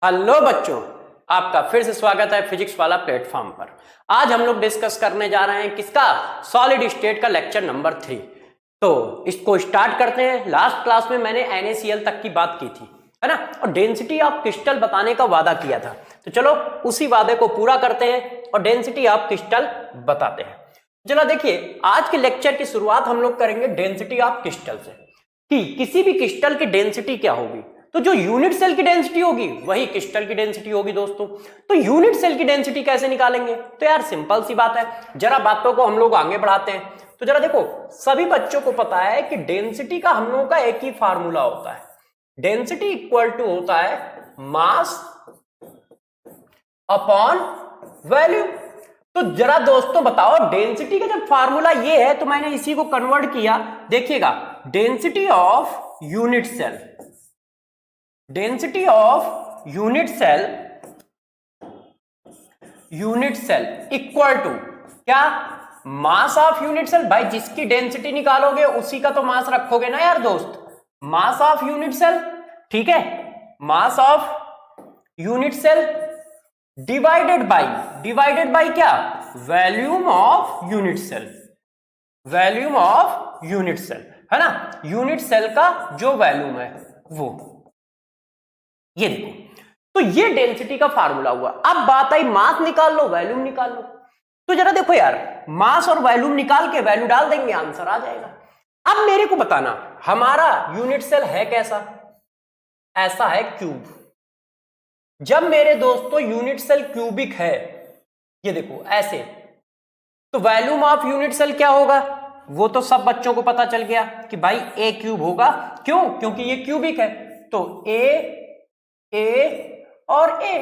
Hello बच्चों, आपका फिर से स्वागत है फिजिक्स वाला प्लेटफॉर्म पर। आज हम लोग डिस्कस करने जा रहे हैं किसका, सॉलिड स्टेट का लेक्चर नंबर 3। तो इसको स्टार्ट करते हैं। लास्ट क्लास में मैंने NaCl तक की बात की थी, है ना, और डेंसिटी ऑफ क्रिस्टल बताने का वादा किया था। तो चलो उसी वादे को पूरा करते हैं और डेंसिटी ऑफ क्रिस्टल बताते हैं। चलो देखिए, आज के लेक्चर की शुरुआत हम लोग करेंगे डेंसिटी ऑफ क्रिस्टल से, कि किसी भी क्रिस्टल की डेंसिटी क्या होगी। तो जो यूनिट सेल की डेंसिटी होगी वही क्रिस्टल की डेंसिटी होगी दोस्तों। तो यूनिट सेल की डेंसिटी कैसे निकालेंगे? तो यार सिंपल सी बात है, जरा बातों को हम लोग आगे बढ़ाते हैं। तो जरा देखो, सभी बच्चों को पता है कि डेंसिटी का हम लोगों का एक ही फार्मूला होता है। डेंसिटी इक्वल टू होता है मास अपॉन वैल्यूम। तो जरा दोस्तों बताओ, डेंसिटी का जब फार्मूला ये है तो मैंने इसी को कन्वर्ट किया। देखिएगा, density of unit cell, density of unit cell equal to क्या, मास ऑफ यूनिट सेल। भाई जिसकी डेंसिटी निकालोगे उसी का तो मास रखोगे ना यार दोस्त, मास ऑफ यूनिट सेल, ठीक है। Mass of unit cell divided by क्या, volume of unit cell, volume of unit cell, है ना। यूनिट सेल का जो वॉल्यूम है वो, ये देखो, तो ये डेंसिटी का फार्मूला हुआ। अब बात आई मास निकाल लो, वॉल्यूम निकाल लो। तो जरा देखो यार, मास और वॉल्यूम निकाल के वैल्यू डाल देंगे, आंसर आ जाएगा। अब मेरे को बताना, हमारा यूनिट सेल है कैसा? ऐसा है क्यूब। जब मेरे दोस्तों यूनिट सेल क्यूबिक है, ये देखो ऐसे, तो वॉल्यूम ऑफ यूनिट सेल क्या होगा? वो तो सब बच्चों को पता चल गया कि भाई ए क्यूब होगा। क्यों? क्योंकि ये क्यूबिक है। तो ए और ए,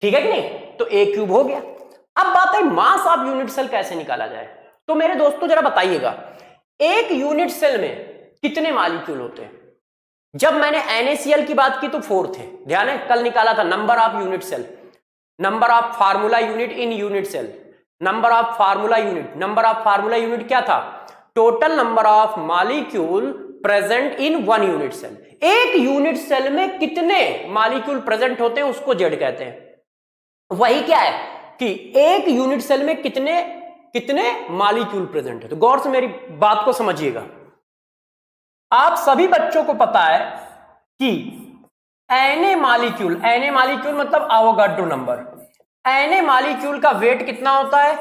ठीक है कि नहीं? तो ए क्यूब हो गया। अब बात है मास ऑफ यूनिट सेल कैसे निकाला जाए। तो मेरे दोस्तों जरा बताइएगा, एक यूनिट सेल में कितने मॉलिक्यूल होते हैं? जब मैंने NaCl की बात की तो 4 थे, ध्यान है, कल निकाला था number of unit cell, number of formula unit in unit cell, number of formula unit. Number of formula unit क्या था? Total number of molecule present in one unit cell. एक यूनिट सेल में कितने मॉलिक्यूल प्रेजेंट होते हैं उसको Z कहते हैं। वही क्या है कि एक यूनिट सेल में कितने कितने मॉलिक्यूल प्रेजेंट है। तो गौर से मेरी बात को समझिएगा। आप सभी बच्चों को पता है कि Na मॉलिक्यूल मतलब एवोगाड्रो नंबर। Na मॉलिक्यूल का वेट कितना होता है?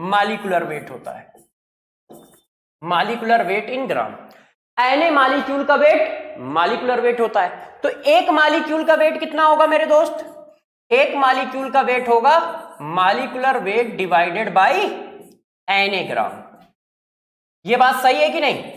मॉलिक्यूलर वेट होता है, मॉलिक्यूलर वेट इन ग्राम। Na मॉलिक्यूल का वेट मॉलिक्यूलर वेट होता है। तो एक मॉलिक्यूल का वेट कितना होगा मेरे दोस्त? एक मॉलिक्यूल का वेट होगा molecular weight divided by Na ग्राम। ये बात सही है कि नहीं?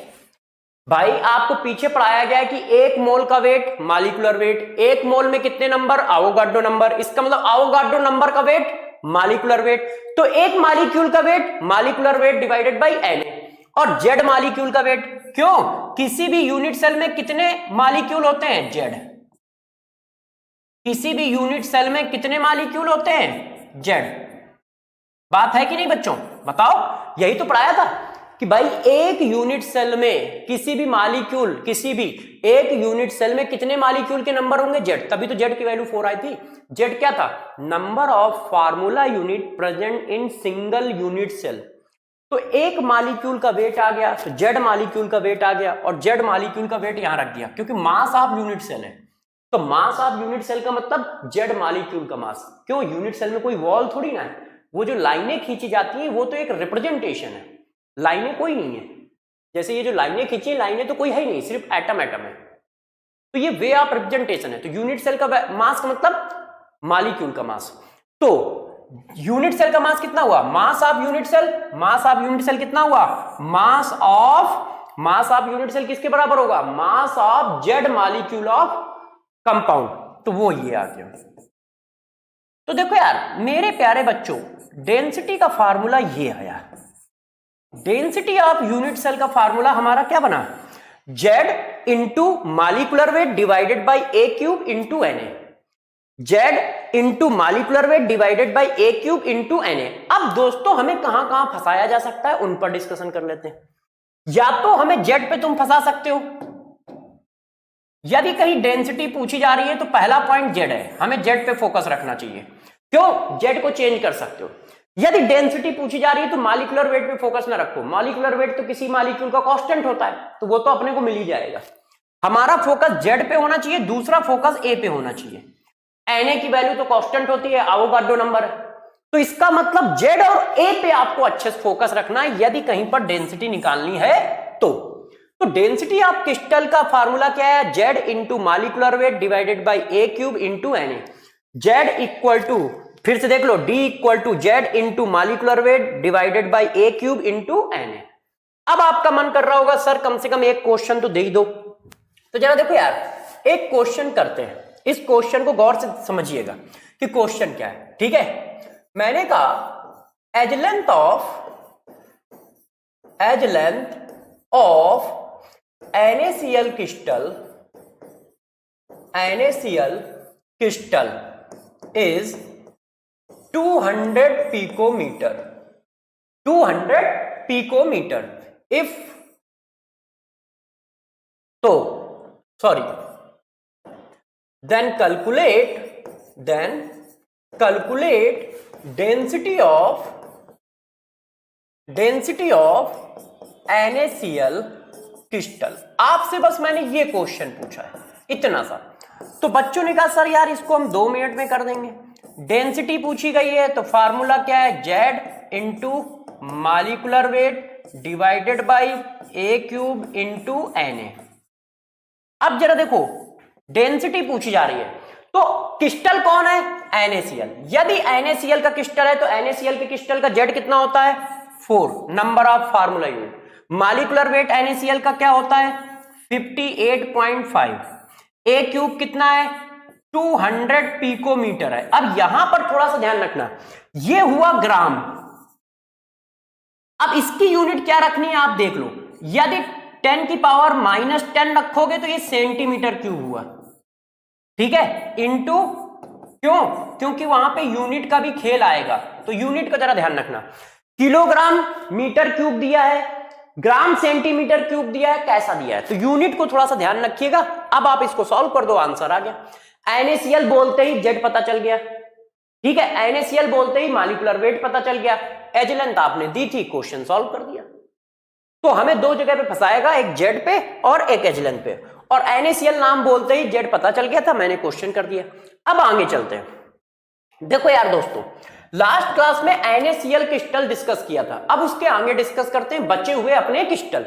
भाई आपको पीछे पढ़ाया गया है कि एक मोल का वेट मॉलिक्यूलर वेट, एक मोल में कितने नंबर? Avogadro number. इसका मतलब एवोगाड्रो नंबर का वेट मॉलिक्यूलर वेट। तो एक मॉलिक्यूल का weight molecular weight divided by Na। और जेड मॉलिक्यूल का वेट, क्यों? किसी भी यूनिट सेल में कितने मॉलिक्यूल होते हैं? जेड। किसी भी यूनिट सेल में कितने मॉलिक्यूल होते हैं? जेड। बात है कि नहीं बच्चों? बताओ, यही तो पढ़ाया था कि भाई एक यूनिट सेल में किसी भी मॉलिक्यूल, किसी भी एक यूनिट सेल में कितने मॉलिक्यूल के नंबर होंगे? जेड। तभी तो जेड की वैल्यू 4 आई थी। जेड क्या था? Number of formula unit present in single unit cell. तो एक मॉलिक्यूल का वेट आ गया, तो जेड मॉलिक्यूल का वेट आ गया, और जेड मॉलिक्यूल का वेट यहां रख दिया क्योंकि मास ऑफ यूनिट सेल है। तो मास ऑफ यूनिट सेल का मतलब जेड मॉलिक्यूल का मास। क्यों? यूनिट सेल में कोई वॉल थोड़ी ना है, वो जो लाइनें खींची जाती है वो तो एक रिप्रेजेंटेशन है, लाइनें कोई नहीं है। जैसे ये जो लाइनें खींची, लाइनें तो कोई है ही नहीं, सिर्फ एटम एटम है। तो ये वे ऑफ रिप्रेजेंटेशन है। तो यूनिट सेल का मास का मतलब मॉलिक्यूल का मास। तो यूनिट सेल का मास कितना हुआ? Mass of unit cell, mass of unit cell कितना हुआ? मास ऑफ यूनिट सेल किसके बराबर होगा? Mass of Z molecule of compound. तो वो ये आ गया। तो देखो यार मेरे प्यारे बच्चों, डेंसिटी का फार्मूला ये है यार। डेंसिटी ऑफ यूनिट सेल का फार्मूला हमारा क्या बना? Z into molecular weight divided by a cube into Na। Z into molecular weight divided by a cube into Na। अब दोस्तों हमें कहां कहां फंसाया जा सकता है उन पर डिस्कशन कर लेते हैं। या तो हमें जेड पे तुम फंसा सकते हो, यदि कहीं डेंसिटी पूछी जा रही है तो पहला पॉइंट जेड है, हमें जेड पे फोकस रखना चाहिए। क्यों? जेड को चेंज कर सकते हो। यदि डेंसिटी पूछी जा रही है तो मॉलिक्यूलर वेट पे फोकस ना रखो, मॉलिक्यूलर वेट तो किसी मॉलिक्यूल का कांस्टेंट होता है, तो वो तो अपने को मिल ही जाएगा। हमारा फोकस जेड पे होना चाहिए, दूसरा फोकस ए पे होना चाहिए। Na की वैल्यू तो कांस्टेंट होती है, एवोगाड्रो नंबर है, तो इसका मतलब जेड और ए पे आपको अच्छे से फोकस रखना है यदि कहीं पर डेंसिटी निकालनी है तो डेंसिटी ऑफ क्रिस्टल का फार्मूला क्या है? Z into molecular weight divided by a cube into Na। Z equal to, फिर से देख लो, D equal to Z into molecular weight divided by a cube into Na। अब आपका मन कर रहा होगा सर कम से कम एक क्वेश्चन तो दे ही दो, तो जरा देखो यार, एक क्वेश्चन करते हैं। इस क्वेश्चन को गौर से समझिएगा कि क्वेश्चन क्या है, ठीक है। मैंने कहा edge length of NaCl crystal is 200 picometer, 200 picometer if तो sorry then calculate density of NaCl crystal. आपसे बस मैंने ये क्वेश्चन पूछा है, इतना सा। तो बच्चों ने कहा सर यार इसको हम 2 मिनट में कर देंगे। डेंसिटी पूछी गई है तो फार्मूला क्या है? Z into molecular weight divided by a cube into Na। अब जरा देखो, डेंसिटी पूछी जा रही है तो क्रिस्टल कौन है? NaCl। यदि NaCl का क्रिस्टल है तो NaCl के क्रिस्टल का जेड कितना होता है? 4, number of formula unit. Molecular weight NaCl का क्या होता है? 58.5। ए क्यूब कितना है? 200 पिकोमीटर है। अब यहां पर थोड़ा सा ध्यान रखना, ये हुआ ग्राम। अब इसकी यूनिट क्या रखनी है आप देख लो। यदि 10 की पावर -10 रखोगे तो ये सेंटीमीटर क्यूब हुआ, ठीक है, इंटू, क्यों? क्योंकि वहां पे यूनिट का भी खेल आएगा, तो यूनिट का जरा ध्यान रखना। किलोग्राम मीटर क्यूब दिया है, ग्राम सेंटीमीटर क्यूब दिया है, कैसा दिया है, तो यूनिट को थोड़ा सा ध्यान रखिएगा। अब आप इसको सॉल्व कर दो, आंसर आ गया। NaCl बोलते ही जेड पता चल गया, ठीक है, NaCl बोलते ही मॉलिक्यूलर वेट पता चल गया, एज लेंथ आपने दी थी, क्वेश्चन सॉल्व कर दिया। तो हमें 2 जगह पे फंसाएगा, एक जेड पे और एक एज लेंथ पे, और NaCl नाम बोलते ही जेड पता चल गया था, मैंने क्वेश्चन कर दिया। अब आगे चलते हैं। देखो यार दोस्तों, लास्ट क्लास में NaCl क्रिस्टल डिस्कस किया था, अब उसके आगे डिस्कस करते हैं बचे हुए अपने क्रिस्टल।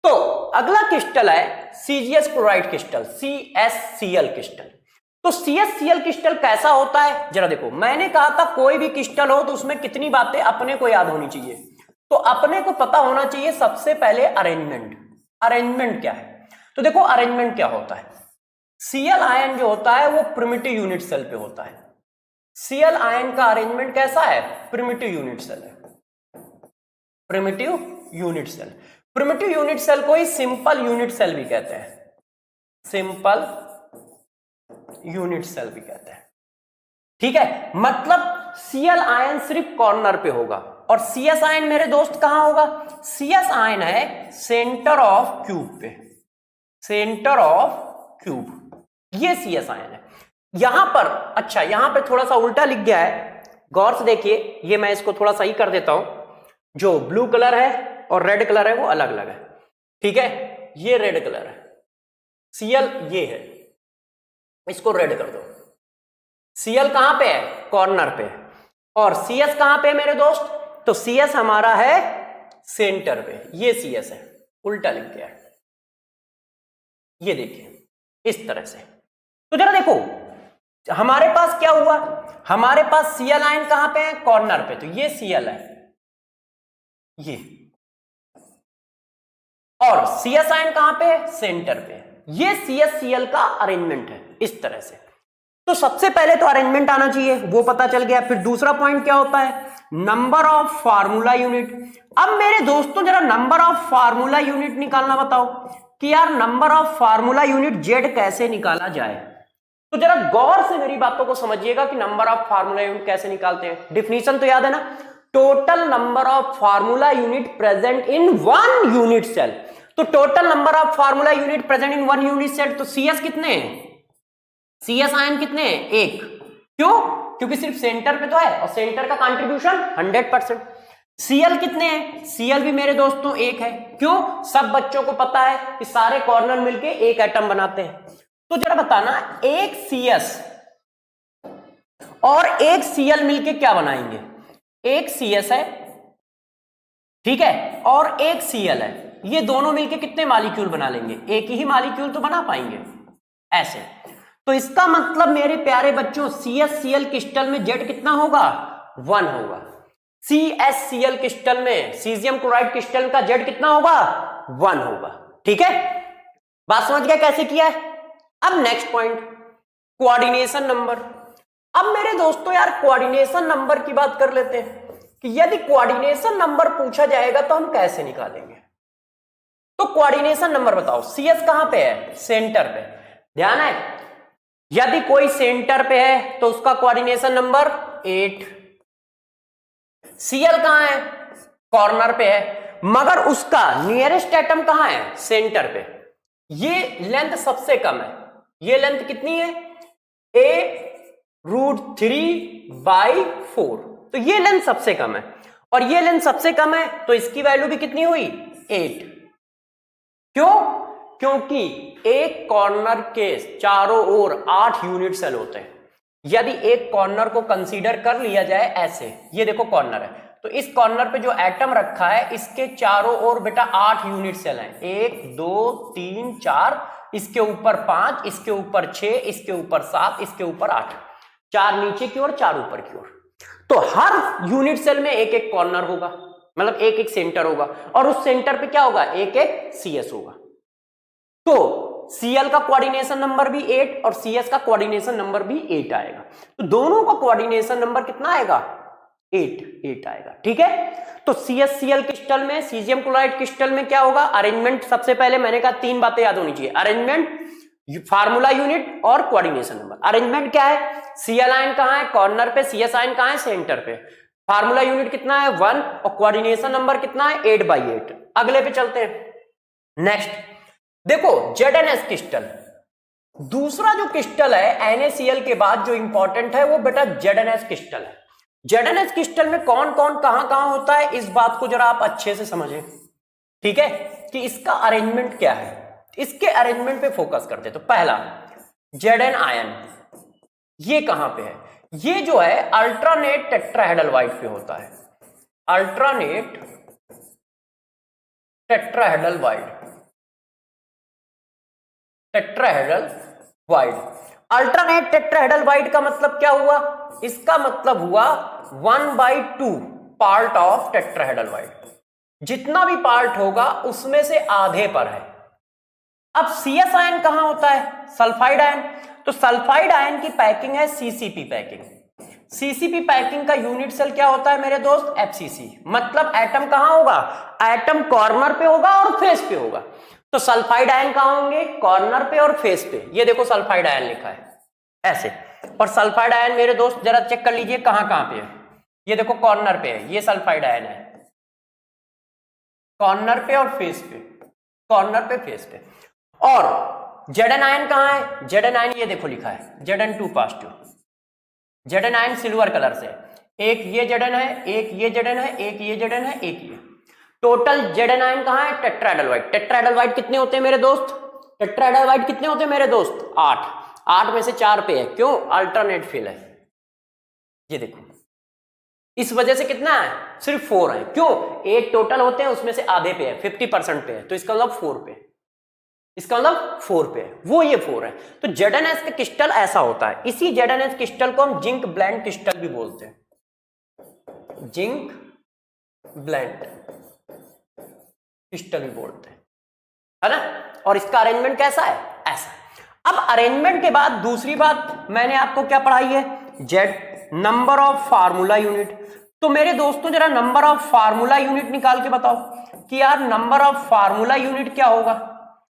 तो अगला क्रिस्टल है CgS chloride crystal, CsCl crystal. तो CsCl क्रिस्टल कैसा होता है जरा देखो। मैंने कहा था कोई भी क्रिस्टल हो तो उसमें कितनी बातें अपने को याद होनी चाहिए। तो अपने को पता होना चाहिए सबसे पहले अरेंजमेंट क्या है। तो देखो अरेंजमेंट क्या होता है, Cl आयन जो होता है वो प्रिमिटिव यूनिट सेल पे होता है। Cl आयन का अरेंजमेंट कैसा है? प्रिमिटिव यूनिट सेल है, primitive unit cell. Primitive unit cell को ही सिंपल यूनिट सेल भी कहते हैं, सिंपल यूनिट सेल भी कहते हैं, ठीक है। मतलब Cl आयन सिर्फ कॉर्नर पे होगा, और Cs आयन मेरे दोस्त कहां होगा? Cs आयन है सेंटर ऑफ क्यूब पे, सेंटर ऑफ क्यूब, ये Cs आयन है। यहां पर, अच्छा यहां पे थोड़ा सा उल्टा लिख गया है, गौर से देखिए, ये मैं इसको थोड़ा सही कर देता हूं। जो ब्लू कलर है और रेड कलर है वो अलग अलग है, ठीक है, ये रेड कलर है, Cl ये है, इसको रेड कर दो। Cl कहां पे है? कॉर्नर पे। और Cs कहां पे है मेरे दोस्त? तो Cs हमारा है सेंटर पे, ये Cs है, उल्टा लिख गया है, ये देखिए इस तरह से। तो जरा देखो हमारे पास क्या हुआ, हमारे पास Cl आयन कहां पे है? कॉर्नर पे, तो ये Cl है, ये, और Cs आयन कहां पे है? सेंटर पे। ये CsCl का अरेंजमेंट है इस तरह से। तो सबसे पहले तो अरेंजमेंट आना चाहिए, वो पता चल गया। फिर दूसरा पॉइंट क्या होता है? Number of formula unit. अब मेरे दोस्तों जरा नंबर ऑफ फार्मूला यूनिट निकालना बताओ कि यार number of formula unit Z कैसे निकाला जाए। तो जरा गौर से मेरी बातों को समझिएगा कि नंबर ऑफ फार्मूला यूनिट कैसे निकालते हैं। डिफिनीशन तो याद है ना, total number of formula unit present in one unit cell. तो total number of formula unit present in one unit cell, तो सीएस कितने हैं, सीएस आयन कितने हैं, एक। क्यों, क्योंकि सिर्फ सेंटर पे तो है और सेंटर का कंट्रीब्यूशन 100%। सीएल कितने हैं, सीएल भी मेरे दोस्तों एक है। क्यों, सब बच्चों को पता है कि सारे कॉर्नर मिलके एक एटम बनाते हैं। तो जरा बताना, एक सीएस और एक सीएल मिलके क्या बनाएंगे, एक सीएस है, ठीक है, और एक सीएल है, ये दोनों मिलके कितने मॉलिक्यूल बना लेंगे, एक ही मॉलिक्यूल तो बना पाएंगे ऐसे। तो इसका मतलब मेरे प्यारे बच्चों, CSCl क्रिस्टल में जेड कितना होगा, 1 होगा। CSCl क्रिस्टल में, सीजियम क्लोराइड क्रिस्टल का जेड कितना होगा, 1 होगा। ठीक है, बात समझ गया कैसे किया है। अब नेक्स्ट पॉइंट, कोऑर्डिनेशन नंबर। अब मेरे दोस्तों यार कोऑर्डिनेशन नंबर की बात कर लेते हैं कि यदि कोऑर्डिनेशन नंबर पूछा जाएगा तो हम कैसे निकालेंगे। तो कोऑर्डिनेशन नंबर बताओ, सीएस कहां पे है, सेंटर पे, ध्यान है, यदि कोई सेंटर पे है तो उसका कोऑर्डिनेशन नंबर 8। सीएल कहां है, कॉर्नर पे है, मगर उसका नियरेस्ट एटम कहां है, सेंटर पे। ये लेंथ सबसे कम है, ये लेंथ कितनी है, a√3/4, तो ये लेंथ सबसे कम है और ये लेंथ सबसे कम है, तो इसकी वैल्यू भी कितनी हुई, 8। क्यों, क्योंकि एक कॉर्नर के चारों ओर 8 यूनिट सेल होते हैं। यदि एक कॉर्नर को कंसीडर कर लिया जाए ऐसे, ये देखो कॉर्नर है, तो इस कॉर्नर पे जो एटम रखा है इसके चारों ओर बेटा 8 यूनिट सेल हैं, 1 2 3 4, इसके ऊपर 5, इसके ऊपर 6, इसके ऊपर 7, इसके ऊपर 8, 4 नीचे की ओर 4 ऊपर की ओर। तो हर यूनिट सेल में एक एक कॉर्नर होगा, मतलब एक एक सेंटर होगा, और उस सेंटर पे क्या होगा, एक एक सीएस होगा। तो सीएल का कोऑर्डिनेशन नंबर भी 8 और सीएस का कोऑर्डिनेशन नंबर भी 8 आएगा। तो दोनों का कोऑर्डिनेशन नंबर कितना आएगा, 8 आएगा। ठीक है, तो CSCl क्रिस्टल में, सीजियम क्लोराइड क्रिस्टल में क्या होगा, अरेंजमेंट। सबसे पहले मैंने कहा 3 बातें याद होनी चाहिए, अरेंजमेंट, फार्मूला यूनिट और कोऑर्डिनेशन नंबर। अरेंजमेंट क्या है, सीएल आयन कहां है, कॉर्नर पे, सीएस आयन कहां है, सेंटर पे, फार्मूला यूनिट कितना है, 1, और कोऑर्डिनेशन नंबर कितना है, 8/8। अगले पे चलते हैं, नेक्स्ट देखो ZnS क्रिस्टल। दूसरा जो क्रिस्टल है NaCl के बाद जो इंपॉर्टेंट है वो बेटा ZnS क्रिस्टल है। ZnS क्रिस्टल में कौन कौन कहां कहां होता है, इस बात को जरा आप अच्छे से समझें, ठीक है, कि इसका अरेंजमेंट क्या है, इसके अरेंजमेंट पे फोकस करते। तो पहला Zn आयन, ये कहां पे है, ये जो है अल्टरनेट टेट्राहेड्रल पे होता है, alternate tetrahedral void. Alternate tetrahedral void का मतलब क्या हुआ, इसका मतलब हुआ 1/2 पार्ट ऑफ टेट्राहेड्रल वाइड, जितना भी पार्ट होगा उसमें से आधे पर है। अब सीएस आयन कहां होता है, सल्फाइड आयन, तो सल्फाइड आयन की पैकिंग है सीसीपी पैकिंग। सीसीपी पैकिंग का यूनिट सेल क्या होता है मेरे दोस्त, एफसीसी, मतलब एटम कहां होगा, एटम कॉर्नर पे होगा और फेस पे होगा। तो सल्फाइड आयन कहां होंगे, कॉर्नर पे और फेस पे। ये देखो सल्फाइड आयन लिखा है ऐसे, और सल्फाइड आयन मेरे दोस्त जरा चेक कर लीजिए कहां कहां पे है, ये देखो कॉर्नर पे है, ये सल्फाइड आयन है, कॉर्नर पे और फेस पे, कॉर्नर पे फेस पे। और Zn आयन कहां है, Zn आयन ये देखो लिखा है Zn2 positive, Zn ion silver colour से, एक ये Zn है, एक ये Zn है, एक ये Zn है, एक ये। टोटल Zn आयन कहां है, टेट्राहेड्रल वाइड। टेट्राहेड्रल वाइड कितने होते हैं मेरे दोस्त, टेट्राहेड्रल वाइड कितने होते हैं मेरे दोस्त, 8 में से 4 पे है, क्यों, अल्टरनेट फिल है, ये देखो, इस वजह से कितना है, सिर्फ 4 है, क्यों, 8 टोटल होते हैं उसमें से आधे पे है, 50% पे है, तो इसका मतलब 4 पे, इसका मतलब 4 पे है, वो ये 4 है। तो ZnS का क्रिस्टल ऐसा होता है। इसी ZnS क्रिस्टल को हम जिंक ब्लेंड क्रिस्टल भी बोलते हैं, जिंक ब्लेंड क्रिस्टल भी बोलते हैं, है ना। और इसका अरेंजमेंट कैसा है, ऐसा। अब अरेंजमेंट के बाद दूसरी बात मैंने आपको क्या पढ़ाई है, Z, number of formula unit. तो मेरे दोस्तों जरा नंबर ऑफ फार्मूला यूनिट निकाल के बताओ कि यार नंबर ऑफ फार्मूला यूनिट क्या होगा।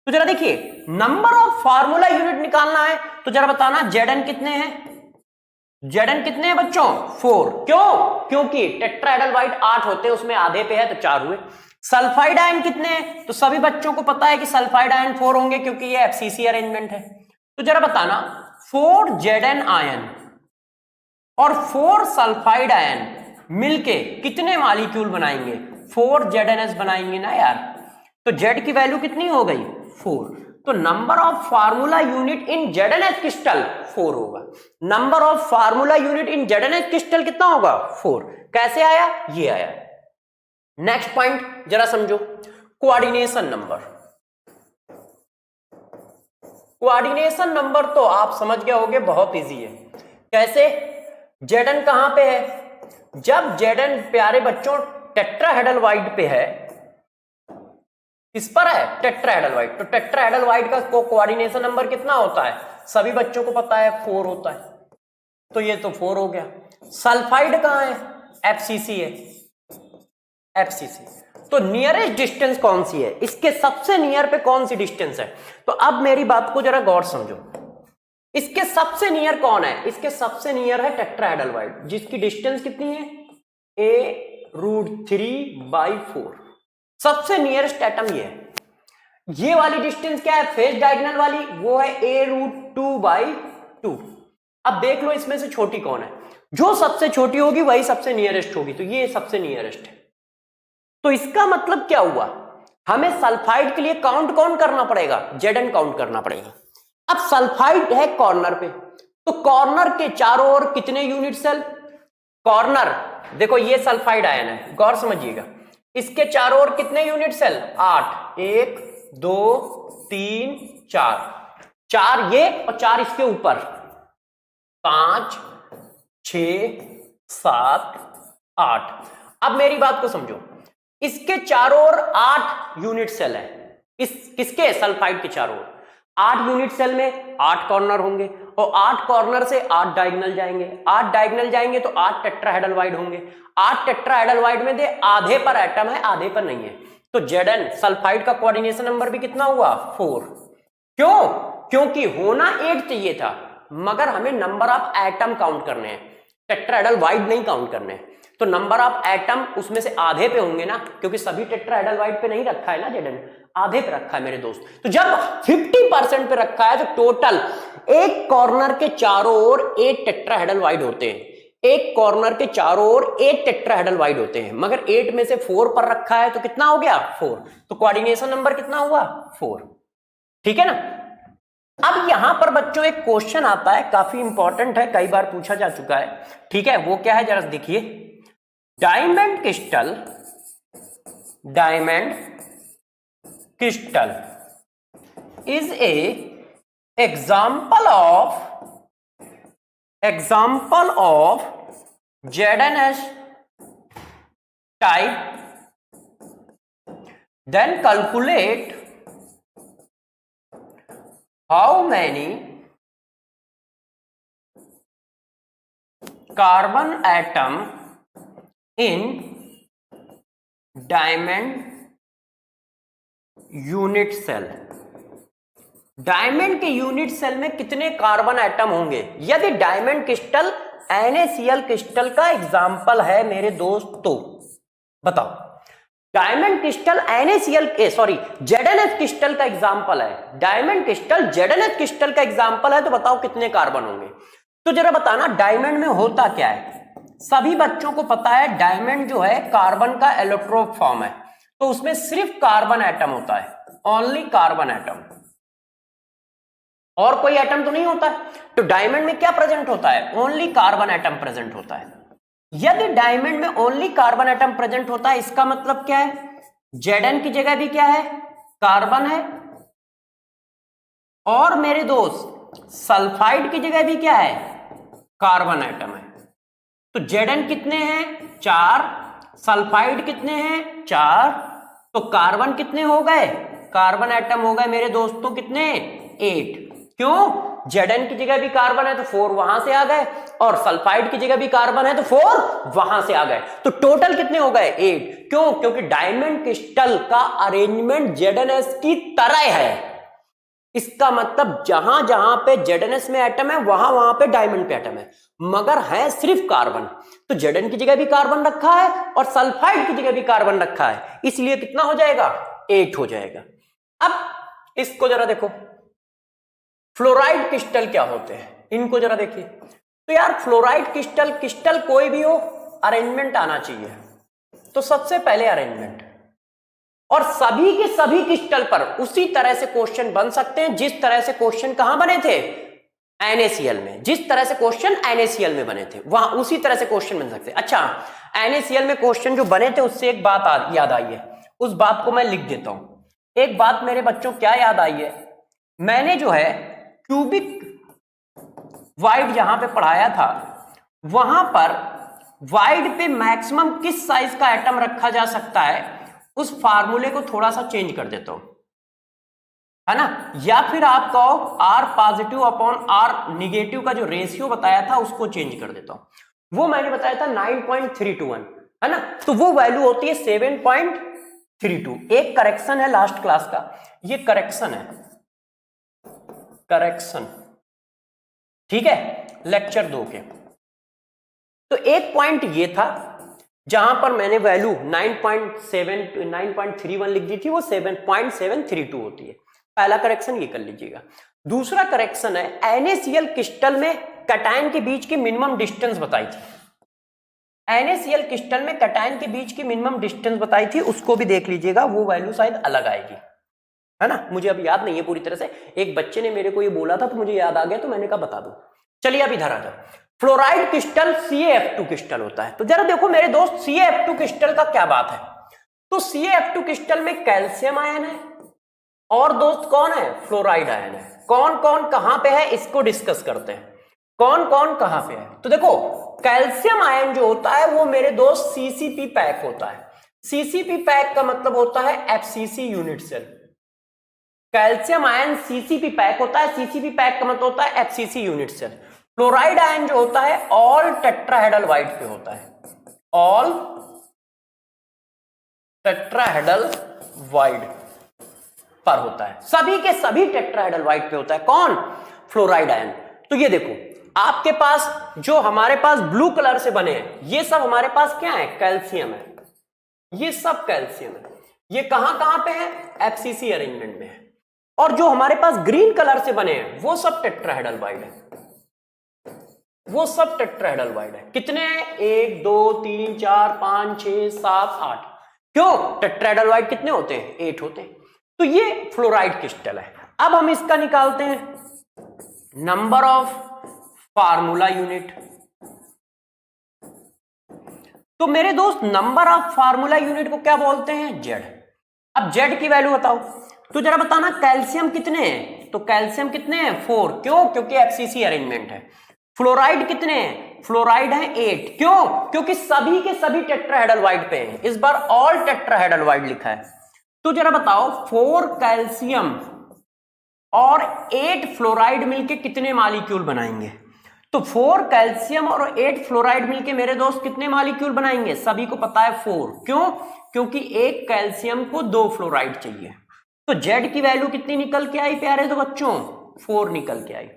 तो जरा देखिए, नंबर ऑफ फार्मूला यूनिट निकालना है तो जरा बताना Zn कितने हैं, Zn कितने हैं बच्चों, 4। क्यों, क्योंकि टेट्राहेड्रल वाइड 8 होते हैं, उसमें आधे पे है तो 4 हुए। सल्फाइड आयन कितने हैं? तो सभी बच्चों को पता है कि सल्फाइड आयन 4 होंगे क्योंकि ये एफसीसी अरेंजमेंट है। तो जरा बताना 4 Zn आयन और 4 सल्फाइड आयन मिलके कितने मॉलिक्यूल बनाएंगे? 4 ZnS बनाएंगे ना यार। तो Z की वैल्यू कितनी हो गई? 4। तो number of formula unit in ZnS crystal 4 होगा। Number of formula unit in ZnS crystal कितना होगा? 4। कैसे आया? ये आया। नेक्स्ट पॉइंट जरा समझो, कोऑर्डिनेशन नंबर। कोऑर्डिनेशन नंबर तो आप समझ गए होगे, बहुत इजी है। कैसे? Zn कहां पे है? जब Zn प्यारे बच्चों टेट्राहेड्रल वाइड पे है, किस पर है? Tetrahedral void. तो टेट्राहेड्रल वाइड का कोऑर्डिनेशन नंबर कितना होता है? सभी बच्चों को पता है 4 होता है। तो ये तो 4 हो गया। सल्फाइड कहां है? एफसीसी है, एफसीसी। तो नियरेस्ट डिस्टेंस कौन सी है? इसके सबसे नियर पे कौन सी डिस्टेंस है? तो अब मेरी बात को जरा गौर समझो, इसके सबसे नियर कौन है? इसके सबसे नियर है टेट्राहेड्रल वाइड, जिसकी डिस्टेंस कितनी है? a√3/4। सबसे नियरेस्ट एटम ये है। ये वाली डिस्टेंस क्या है? फेस डायगोनल वाली, वो है a√2/2। अब देख लो इसमें से छोटी कौन है? जो सबसे छोटी होगी वही सबसे नियरेस्ट होगी। तो ये सबसे नियरेस्ट है। तो इसका मतलब क्या हुआ? हमें सल्फाइड के लिए काउंट कौन करना पड़ेगा? Zn काउंट करना पड़ेगा। अब सल्फाइड है कॉर्नर पे, तो कॉर्नर के चारों ओर कितने यूनिट सेल? कॉर्नर देखो, ये सल्फाइड आयन है, गौर समझिएगा। इसके चारों ओर कितने यूनिट सेल? 8। 1 2 3 4। 4 ये और 4 इसके ऊपर, 5 6 7 8। अब मेरी बात को समझो, इसके चारों ओर 8 यूनिट सेल है। किसके? सल्फाइड के चारों ओर 8 यूनिट सेल में 8 कॉर्नर होंगे और 8 कॉर्नर से 8 डायगोनल जाएंगे। 8 डायगोनल जाएंगे तो 8 टेट्राहेड्रल वाइड होंगे। 8 टेट्राहेड्रल वाइड में से आधे पर एटम है, आधे पर नहीं है। तो Zn सल्फाइड का कोऑर्डिनेशन नंबर भी कितना हुआ? 4। क्यों? क्योंकि होना 8 चाहिए था, मगर हमें नंबर ऑफ एटम काउंट करने हैं, टेट्राहेड्रल वाइड नहीं काउंट करने हैं। तो नंबर ऑफ एटम उसमें से आधे पे होंगे ना, क्योंकि सभी टेट्राहेड्रल वाइड पे नहीं रखा है ना Zn, आधे पे रखा है मेरे दोस्त। तो जब 50% पे रखा है तो टोटल एक कॉर्नर के चारों ओर 8 टेट्राहेड्रल वाइड होते हैं। एक कॉर्नर के चारों ओर 8 टेट्राहेड्रल वाइड होते हैं, मगर 8 में से 4 पर रखा है तो कितना हो गया? 4। तो कोऑर्डिनेशन नंबर कितना हुआ? 4। ठीक है ना। अब यहां पर बच्चों एक क्वेश्चन आता है, काफी इंपॉर्टेंट है, कई बार पूछा जा चुका है। ठीक है, वो क्या है जरा देखिए। Diamond crystal is a example of ZnS type. Then calculate how many carbon atom in diamond unit cell. Diamond के यूनिट सेल में कितने कार्बन एटम होंगे? यदि डायमंड क्रिस्टल NaCl क्रिस्टल का एग्जाम्पल है मेरे दोस्त, तो बताओ। डायमंड क्रिस्टल ZnS क्रिस्टल का एग्जाम्पल है, डायमंड क्रिस्टल ZnS क्रिस्टल का एग्जाम्पल है, तो बताओ कितने कार्बन होंगे? तो जरा बताना डायमंड में होता क्या है? सभी बच्चों को पता है डायमंड जो है कार्बन का एलोट्रोप फॉर्म है, तो उसमें सिर्फ कार्बन एटम होता है, ओनली कार्बन एटम, और कोई एटम तो नहीं होता है। तो डायमंड में क्या प्रेजेंट होता है? ओनली कार्बन एटम प्रेजेंट होता है। यदि डायमंड में ओनली कार्बन एटम प्रेजेंट होता है, इसका मतलब क्या है? Zn की जगह भी क्या है? कार्बन है। और मेरे दोस्त सल्फाइड की जगह भी क्या है? कार्बन एटम है। तो Zn कितने हैं? 4। सल्फाइड कितने हैं? 4। तो कार्बन कितने हो गए? कार्बन एटम हो गए मेरे दोस्तों कितने? 8। क्यों? Zn की जगह भी कार्बन है तो 4 वहां से आ गए, और सल्फाइड की जगह भी कार्बन है तो 4 वहां से आ गए। तो टोटल कितने हो गए? 8। क्यों? क्योंकि डायमंड क्रिस्टल का अरेंजमेंट ZnS की तरह है, इसका मतलब जहां जहां पे Zns में एटम है वहां वहां पे डायमंड पे एटम है, मगर है सिर्फ कार्बन। तो Zn की जगह भी कार्बन रखा है और सल्फाइड की जगह भी कार्बन रखा है, इसलिए कितना हो जाएगा 8 हो जाएगा। अब इसको जरा देखो, फ्लोराइड क्रिस्टल क्या होते हैं इनको जरा देखिए। तो यार फ्लोराइड क्रिस्टल कोई भी हो अरेंजमेंट आना चाहिए। तो सबसे पहले अरेंजमेंट, और सभी के सभी क्रिस्टल पर उसी तरह से क्वेश्चन बन सकते हैं जिस तरह से क्वेश्चन कहां बने थे NaCl में, जिस तरह से क्वेश्चन NaCl में बने थे वहां उसी तरह से क्वेश्चन बन सकते हैं। अच्छा, NaCl में क्वेश्चन जो बने थे उससे एक बात याद आई है, उस बात को मैं लिख देता हूं। एक बात मेरे बच्चों क्या याद आई है, मैंने जो है क्यूबिक वाइड जहां पे पढ़ाया था वहां पर वाइड पे मैक्सिमम किस साइज का एटम रखा जा सकता है, उस फार्मूले को थोड़ा सा चेंज कर देता हूं, है ना, या फिर आप कहो R positive upon R negative का जो रेशियो बताया था उसको चेंज कर देता हूं। वो मैंने बताया था 9.321, है ना, तो वो वैल्यू होती है 7.32। एक करेक्शन है लास्ट क्लास का, ये करेक्शन है, करेक्शन, ठीक है, लेक्चर 2 के। तो एक पॉइंट ये था जहां पर मैंने वैल्यू 9.31 लिख दी थी, वो 7.732 होती है। पहला करेक्शन ये कर लीजिएगा। दूसरा करेक्शन है NaCl क्रिस्टल में कैटायन के बीच की मिनिमम डिस्टेंस बताई थी। NaCl क्रिस्टल में कैटायन के बीच की मिनिमम डिस्टेंस बताई थी, उसको भी देख लीजिएगा, वो वैल्यू शायद अलग आएगी, है ना, मुझे अब याद नहीं है पूरी तरह से। एक बच्चे ने मेरे को ये बोला था तो मुझे याद आ गया, तो मैंने कहा बता दूं। चलिए अब इधर आ जाओ। फ्लोराइड क्रिस्टल CaF2 क्रिस्टल होता है। तो जरा देखो मेरे दोस्त, CaF2 क्रिस्टल का क्या बात है। तो CaF2 क्रिस्टल में कैल्शियम आयन है और दोस्त कौन है, फ्लोराइड आयन है। कौन कौन कहां पे है इसको डिस्कस करते हैं, कौन कौन कहां पे है। तो देखो कैल्शियम आयन जो होता है वो मेरे दोस्त CCP पैक होता है। CCP पैक का मतलब होता है FCC unit cell. Calcium ion CCP pack होता है, CCP पैक का मतलब होता है FCC unit cell. Fluoride ion जो होता है ऑल टेट्राहेड्रल वाइड पे होता है, ऑल टेट्राहेड्रल वाइड पर होता है, सभी के सभी टेट्राहेड्रल वाइड पे होता है। कौन, फ्लोराइड आयन। तो ये देखो आपके पास जो हमारे पास ब्लू कलर से बने हैं ये सब हमारे पास क्या है, कैल्शियम है, ये सब कैल्शियम है। ये कहां कहां पे है, FCC अरेंजमेंट में है। और जो हमारे पास ग्रीन कलर से बने हैं वो सब टेट्राहेड्रल वाइड है, वो सब टेट्राहेड्रल वाइड है। कितने हैं, 1 2 3 4 5 6 7 8। क्यों, टेट्राहेड्रल वाइड कितने होते हैं, 8 होते हैं। तो ये फ्लोराइड क्रिस्टल है। अब हम इसका निकालते हैं नंबर ऑफ फार्मूला यूनिट। तो मेरे दोस्त नंबर ऑफ फार्मूला यूनिट को क्या बोलते हैं, Z। अब Z की वैल्यू बताओ। तो जरा बताना कैल्शियम कितने हैं, तो कैल्शियम कितने हैं, 4। क्यों, क्योंकि FCC अरेंजमेंट है। फ्लोराइड कितने हैं, फ्लोराइड है 8। क्यों, क्योंकि सभी के सभी टेट्राहेड्रल वाइड पे हैं, इस बार ऑल टेट्राहेड्रल वाइड लिखा है। तो जरा बताओ 4 कैल्शियम और 8 फ्लोराइड मिलके कितने मॉलिक्यूल बनाएंगे। तो 4 कैल्शियम और 8 फ्लोराइड मिलके मेरे दोस्त कितने मॉलिक्यूल बनाएंगे, सभी को पता है 4। क्यों, क्योंकि 1 कैल्शियम को 2 फ्लोराइड चाहिए। तो Z की वैल्यू कितनी निकल के आई प्यारे तो बच्चों, 4 निकल के आई।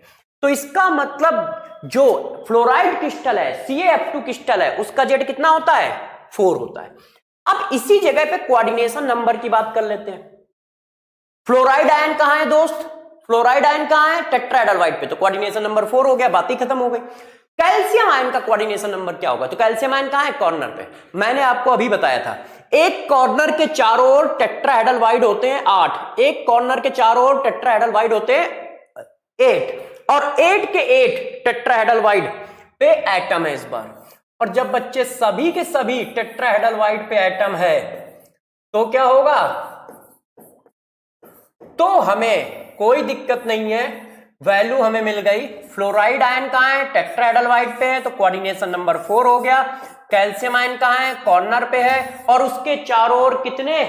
तो इसका मतलब जो फ्लोराइड क्रिस्टल है, CaF2 क्रिस्टल है, उसका Z कितना होता है, 4 होता है। अब इसी जगह पे कोऑर्डिनेशन नंबर की बात कर लेते हैं। फ्लोराइड आयन कहां है दोस्त, फ्लोराइड आयन कहां है, टेट्राहेड्रल वाइड पे, तो कोऑर्डिनेशन नंबर 4 हो गया, बात ही खत्म हो गई। कैल्शियम आयन का कोऑर्डिनेशन नंबर क्या होगा, तो कैल्शियम आयन कहां है, कॉर्नर पे। मैंने आपको अभी बताया था एक कॉर्नर के चारों ओर टेट्राहेड्रल वाइड होते हैं 8, एक कॉर्नर के चारों ओर टेट्राहेड्रल वाइड होते हैं 8, और 8 के 8 टेट्राहेड्रल वाइड पे एटम है इस बार। और जब बच्चे सभी के सभी टेट्राहेड्रल वाइड पे एटम है तो क्या होगा, तो हमें कोई दिक्कत नहीं है, वैल्यू हमें मिल गई। फ्लोराइड आयन कहां है, टेट्राहेड्रल वाइड पे है, तो कोऑर्डिनेशन नंबर 4 हो गया। कैल्शियम आयन कहां है, कॉर्नर पे है, और उसके चारों ओर कितने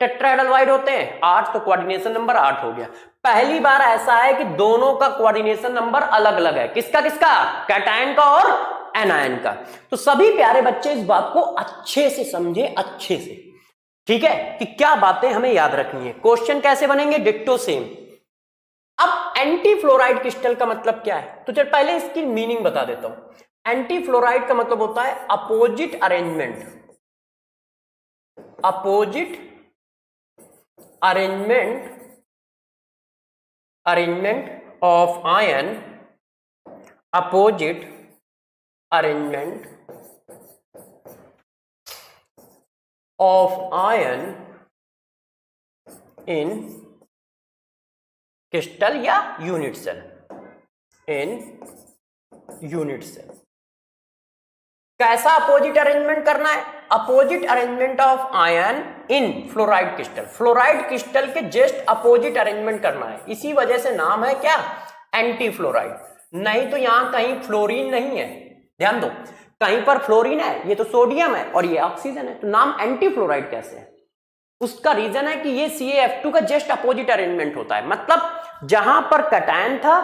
टेट्राहेड्रल वाइड होते हैं, 8, तो कोऑर्डिनेशन नंबर 8 हो गया। पहली बार ऐसा है कि दोनों का कोऑर्डिनेशन नंबर अलग अलग है, किसका किसका, कैटायन का और एनायन का। तो सभी प्यारे बच्चे इस बात को अच्छे से समझे, अच्छे से, ठीक है, कि क्या बातें हमें याद रखनी है। क्वेश्चन कैसे बनेंगे, ditto same. Anti fluoride crystal का मतलब क्या है? तो चल पहले इसकी मीनिंग बता देता हूं। एंटी फ्लोराइड का मतलब होता है opposite arrangement, opposite arrangement of ion, opposite arrangement of ion in crystal या unit cell, in unit cell. कैसा अपोजिट अरेंजमेंट करना है? Opposite arrangement of ion in fluoride crystal, fluoride crystal के जस्ट अपोजिट अरेंजमेंट करना है। इसी वजह से नाम है क्या? Anti fluoride. नहीं तो यहां कहीं फ्लोरीन नहीं है, ध्यान दो, कहीं पर फ्लोरीन है, ये तो सोडियम है और ये ऑक्सीजन है, तो नाम एंटी फ्लोराइड कैसे है? उसका रीजन है कि ये CaF2 का जस्ट अपोजिट अरेंजमेंट होता है। मतलब जहां पर कैटायन था,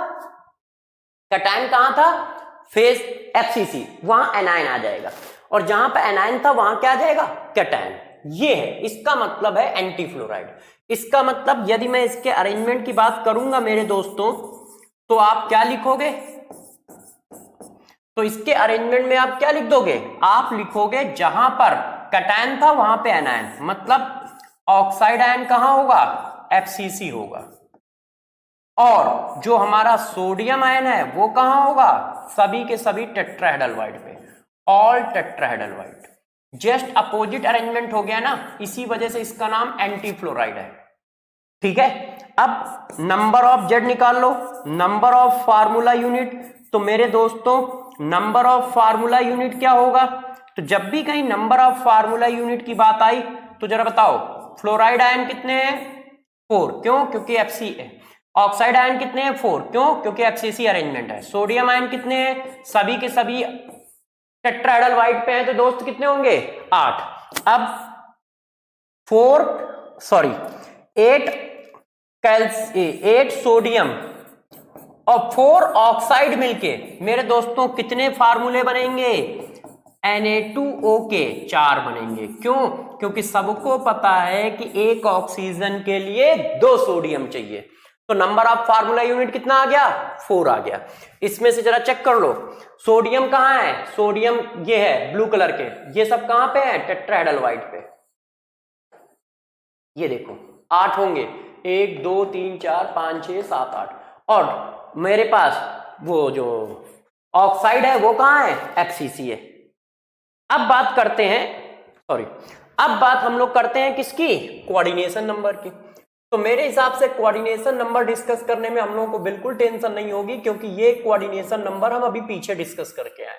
कैटायन कहां था? फेज FCC, वहां एनायन आ जाएगा, और जहां पर एनायन था वहां क्या आ जाएगा? कैटायन। ये है, इसका मतलब है एंटी फ्लोराइड। इसका मतलब यदि मैं इसके अरेंजमेंट की बात करूंगा मेरे दोस्तों, तो आप क्या लिखोगे? तो इसके अरेंजमेंट में आप क्या लिख दोगे? आप लिखोगे जहां पर कैटायन था वहां पे एनायन, मतलब ऑक्साइड आयन कहां होगा? FCC होगा। और जो हमारा सोडियम आयन है वो कहां होगा? सभी के सभी टेट्राहेड्रल पे, all tetrahedral. Just opposite arrangement हो गया ना, इसी वजह से इसका नाम एंटी फ्लोराइड है। ठीक है, अब नंबर ऑफ जेड निकाल लो, नंबर ऑफ फार्मूला यूनिट। तो मेरे दोस्तों नंबर ऑफ फार्मूला यूनिट क्या होगा? तो जब भी कहीं नंबर ऑफ फार्मूला यूनिट की बात आई तो जरा बताओ, फ्लोराइड आयन कितने हैं? 4, क्यों? क्योंकि FC है। ऑक्साइड आयन कितने हैं? 4, क्यों? क्योंकि FCC अरेंजमेंट है। सोडियम आयन कितने हैं? सभी के सभी टेट्राहेड्रल वाइड पे हैं, तो दोस्त कितने होंगे? 8। अब 8 सोडियम और 4 ऑक्साइड मिलके मेरे दोस्तों कितने फार्मूले बनेंगे? Na2O के 4 बनेंगे। क्यों? क्योंकि सबको पता है कि एक ऑक्सीजन के लिए 2 सोडियम चाहिए। तो नंबर ऑफ फार्मूला यूनिट कितना आ गया? 4 आ गया। इसमें से जरा चेक कर लो, सोडियम कहां है? सोडियम ये है ब्लू कलर के, ये सब कहां पे है? टेट्राहेड्रल वाइड पे। ये देखो 8 होंगे, 1 2 3 4 5 6 7 8। और मेरे पास वो जो ऑक्साइड है वो कहां है? FCC है। अब बात करते हैं, अब बात हम लोग करते हैं किसकी? कोऑर्डिनेशन नंबर की। तो मेरे हिसाब से कोऑर्डिनेशन नंबर डिस्कस करने में हम लोगों को बिल्कुल टेंशन नहीं होगी, क्योंकि ये कोऑर्डिनेशन नंबर हम अभी पीछे डिस्कस करके आए।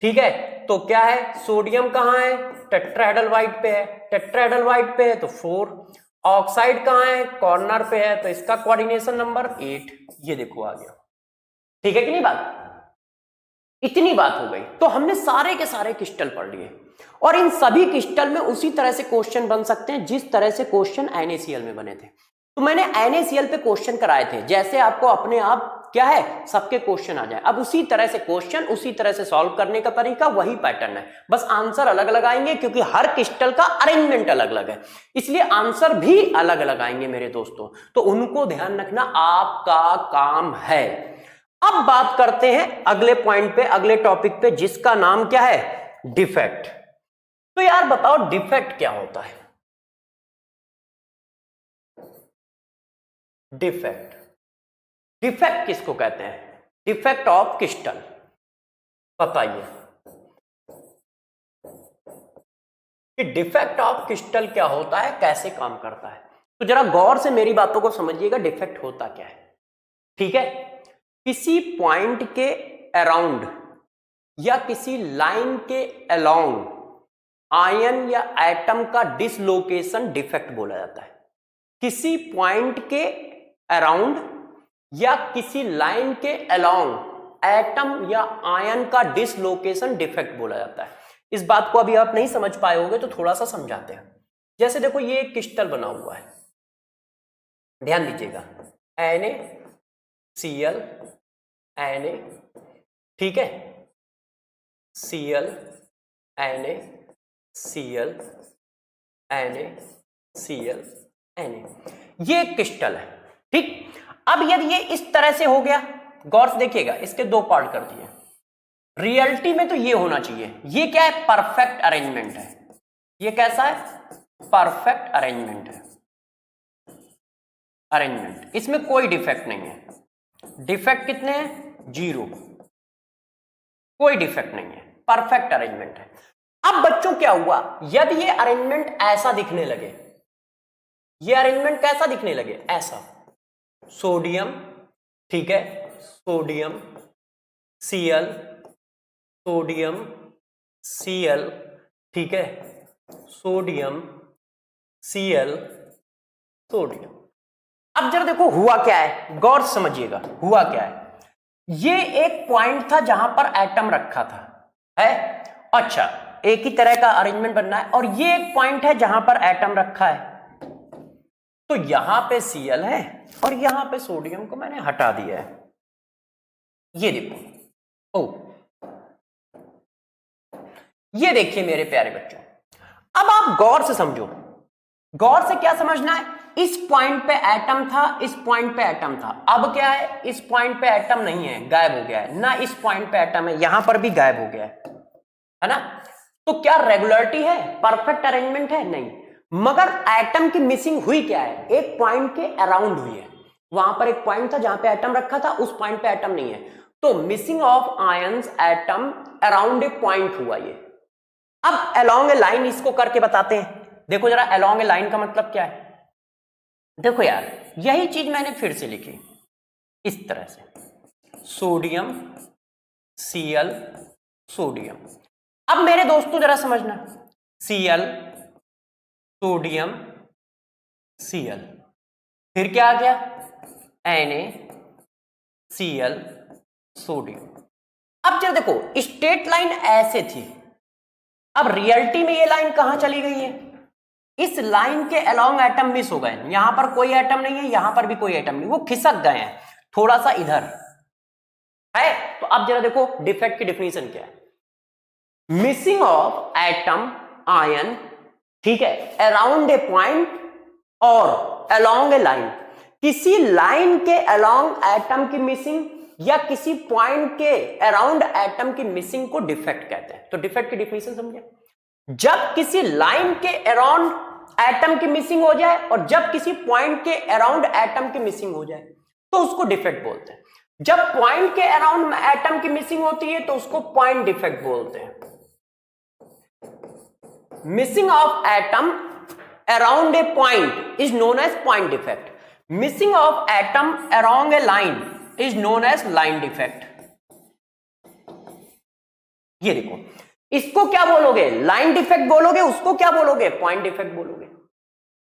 ठीक है, तो क्या है? सोडियम कहां है? टेट्राहेड्रल वाइड पे है, टेट्राहेड्रल वाइड पे है तो 4। ऑक्साइड कहां है? कॉर्नर पे है, तो इसका कोऑर्डिनेशन नंबर 8। ये देखो आ गया। ठीक है कि नहीं बात? इतनी बात हो गई। तो हमने सारे के सारे क्रिस्टल पढ़ लिए, और इन सभी क्रिस्टल में उसी तरह से क्वेश्चन बन सकते हैं जिस तरह से क्वेश्चन NaCl में बने थे। तो मैंने NaCl पे क्वेश्चन कराए थे, जैसे आपको अपने आप क्या है सबके क्वेश्चन आ जाए। अब उसी तरह से क्वेश्चन, उसी तरह से सॉल्व करने का तरीका, वही पैटर्न है, बस आंसर अलग अलग आएंगे, क्योंकि हर क्रिस्टल का अरेंजमेंट अलग अलग है, इसलिए आंसर भी अलग अलग आएंगे मेरे दोस्तों। तो उनको ध्यान रखना आपका काम है। अब बात करते हैं अगले पॉइंट पे, अगले टॉपिक पे, जिसका नाम क्या है? डिफेक्ट। तो यार बताओ डिफेक्ट क्या होता है? डिफेक्ट, डिफेक्ट किसको कहते हैं? Defect of crystal. बताइए कि डिफेक्ट ऑफ क्रिस्टल क्या होता है, कैसे काम करता है। तो जरा गौर से मेरी बातों को समझिएगा, डिफेक्ट होता क्या है। ठीक है, किसी पॉइंट के अराउंड या किसी लाइन के अलोंग आयन या एटम का डिसलोकेशन डिफेक्ट बोला जाता है। किसी पॉइंट के अराउंड या किसी लाइन के अलोंग एटम या आयन का डिसलोकेशन डिफेक्ट बोला जाता है। इस बात को अभी आप नहीं समझ पाए होंगे तो थोड़ा सा समझाते हैं। जैसे देखो ये एक क्रिस्टल बना हुआ है, ध्यान दीजिएगा, NaCl, Na, ठीक है, Cl, NaCl, NaCl, Na, ये क्रिस्टल है। ठीक, अब यदि ये इस तरह से हो गया, गौर से देखिएगा, इसके दो पार्ट कर दिए। रियलिटी में तो ये होना चाहिए, ये क्या है, परफेक्ट अरेंजमेंट है। ये कैसा है, परफेक्ट अरेंजमेंट है, अरेंजमेंट, इसमें कोई डिफेक्ट नहीं है। डिफेक्ट कितने हैं, 0, कोई डिफेक्ट नहीं है, परफेक्ट अरेंजमेंट है। अब बच्चों क्या हुआ, यदि ये अरेंजमेंट ऐसा दिखने लगे, ये अरेंजमेंट कैसा दिखने लगे, ऐसा, सोडियम, ठीक है, सोडियम Cl, सोडियम Cl, ठीक है, सोडियम Cl, सोडियम। अब जरा देखो हुआ क्या है, गौर से समझिएगा, हुआ क्या है। ये एक पॉइंट था जहां पर एटम रखा था, है, अच्छा, एक ही तरह का अरेंजमेंट बनना है, और ये एक पॉइंट है जहां पर एटम रखा है। तो यहां पे Cl है और यहां पे सोडियम को मैंने हटा दिया है, ये देखो, ओ, ये देखिए मेरे प्यारे बच्चों। अब आप गौर से समझो, गौर से क्या समझना है, इस पॉइंट पे एटम था, इस पॉइंट पे एटम था, अब क्या है, इस पॉइंट पे एटम नहीं है, गायब हो गया है ना, इस पॉइंट पे एटम है, यहां पर भी गायब हो गया है ना। तो क्या रेगुलरिटी है, परफेक्ट अरेंजमेंट है, नहीं, मगर एटम की मिसिंग हुई क्या है, एक पॉइंट के अराउंड हुई है। वहां पर एक पॉइंट था जहां पे एटम रखा था, उस पॉइंट पे एटम नहीं है, तो missing of ions atom around a point हुआ ये। अब अलोंग ए लाइन इसको करके बताते हैं, देखो जरा अलोंग ए लाइन का मतलब क्या है। देखो यार, यही चीज मैंने फिर से लिखी इस तरह से, सोडियम Cl, सोडियम। अब मेरे दोस्तों जरा समझना, Cl, सोडियम Cl, फिर क्या आ गया, NaCl, सोडियम। अब जरा देखो, स्ट्रेट लाइन ऐसे थी, अब रियलिटी में ये लाइन कहां चली गई है, इस लाइन के अलोंग एटम मिस हो गए, यहां पर कोई एटम नहीं है, यहां पर भी कोई एटम नहीं, वो खिसक गए हैं थोड़ा सा इधर है। तो अब जरा देखो डिफेक्ट की डिफिनीशन क्या है, मिसिंग ऑफ एटम आयन, ठीक है, अराउंड ए पॉइंट और अलोंग ए लाइन, किसी लाइन के अलोंग एटम की मिसिंग या किसी पॉइंट के अराउंड एटम की मिसिंग को डिफेक्ट कहते हैं। तो डिफेक्ट की डिफिनीशन समझे, जब किसी लाइन के अराउंड एटम की मिसिंग हो जाए और जब किसी पॉइंट के अराउंड एटम की मिसिंग हो जाए तो उसको डिफेक्ट बोलते हैं। जब पॉइंट के अराउंड एटम की मिसिंग होती है तो उसको पॉइंट डिफेक्ट बोलते हैं। Missing of atom around a point is known as point defect, missing of atom around a line is known as line defect. ये देखो, इसको क्या बोलोगे, लाइन डिफेक्ट बोलोगे, उसको क्या बोलोगे, पॉइंट डिफेक्ट बोलोगे।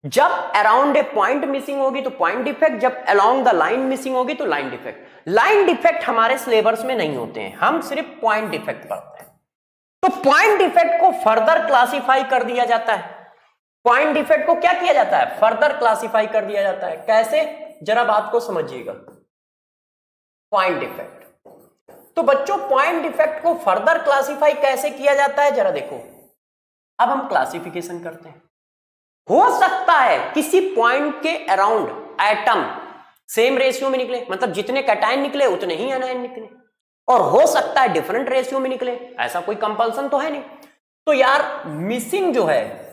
जब अराउंड ए पॉइंट मिसिंग होगी तो पॉइंट डिफेक्ट, जब अलोंग द लाइन मिसिंग होगी तो लाइन डिफेक्ट। लाइन डिफेक्ट हमारे सिलेबस में नहीं होते हैं, हम सिर्फ पॉइंट डिफेक्ट पढ़ते हैं। तो पॉइंट डिफेक्ट को फर्दर क्लासिफाई कर दिया जाता है, पॉइंट डिफेक्ट को क्या किया जाता है, फर्दर क्लासिफाई कर दिया जाता है। कैसे, जरा बात को समझिएगा। पॉइंट डिफेक्ट, तो बच्चों पॉइंट डिफेक्ट को फर्दर क्लासिफाई कैसे किया जाता है, जरा देखो। अब हम क्लासिफिकेशन करते हैं। हो सकता है किसी पॉइंट के अराउंड एटम सेम रेशियो में निकले, मतलब जितने कैटायन निकले उतने ही एनायन निकले, और हो सकता है डिफरेंट रेशियो में निकले, ऐसा कोई कंपल्सन तो है नहीं। तो यार मिसिंग जो है,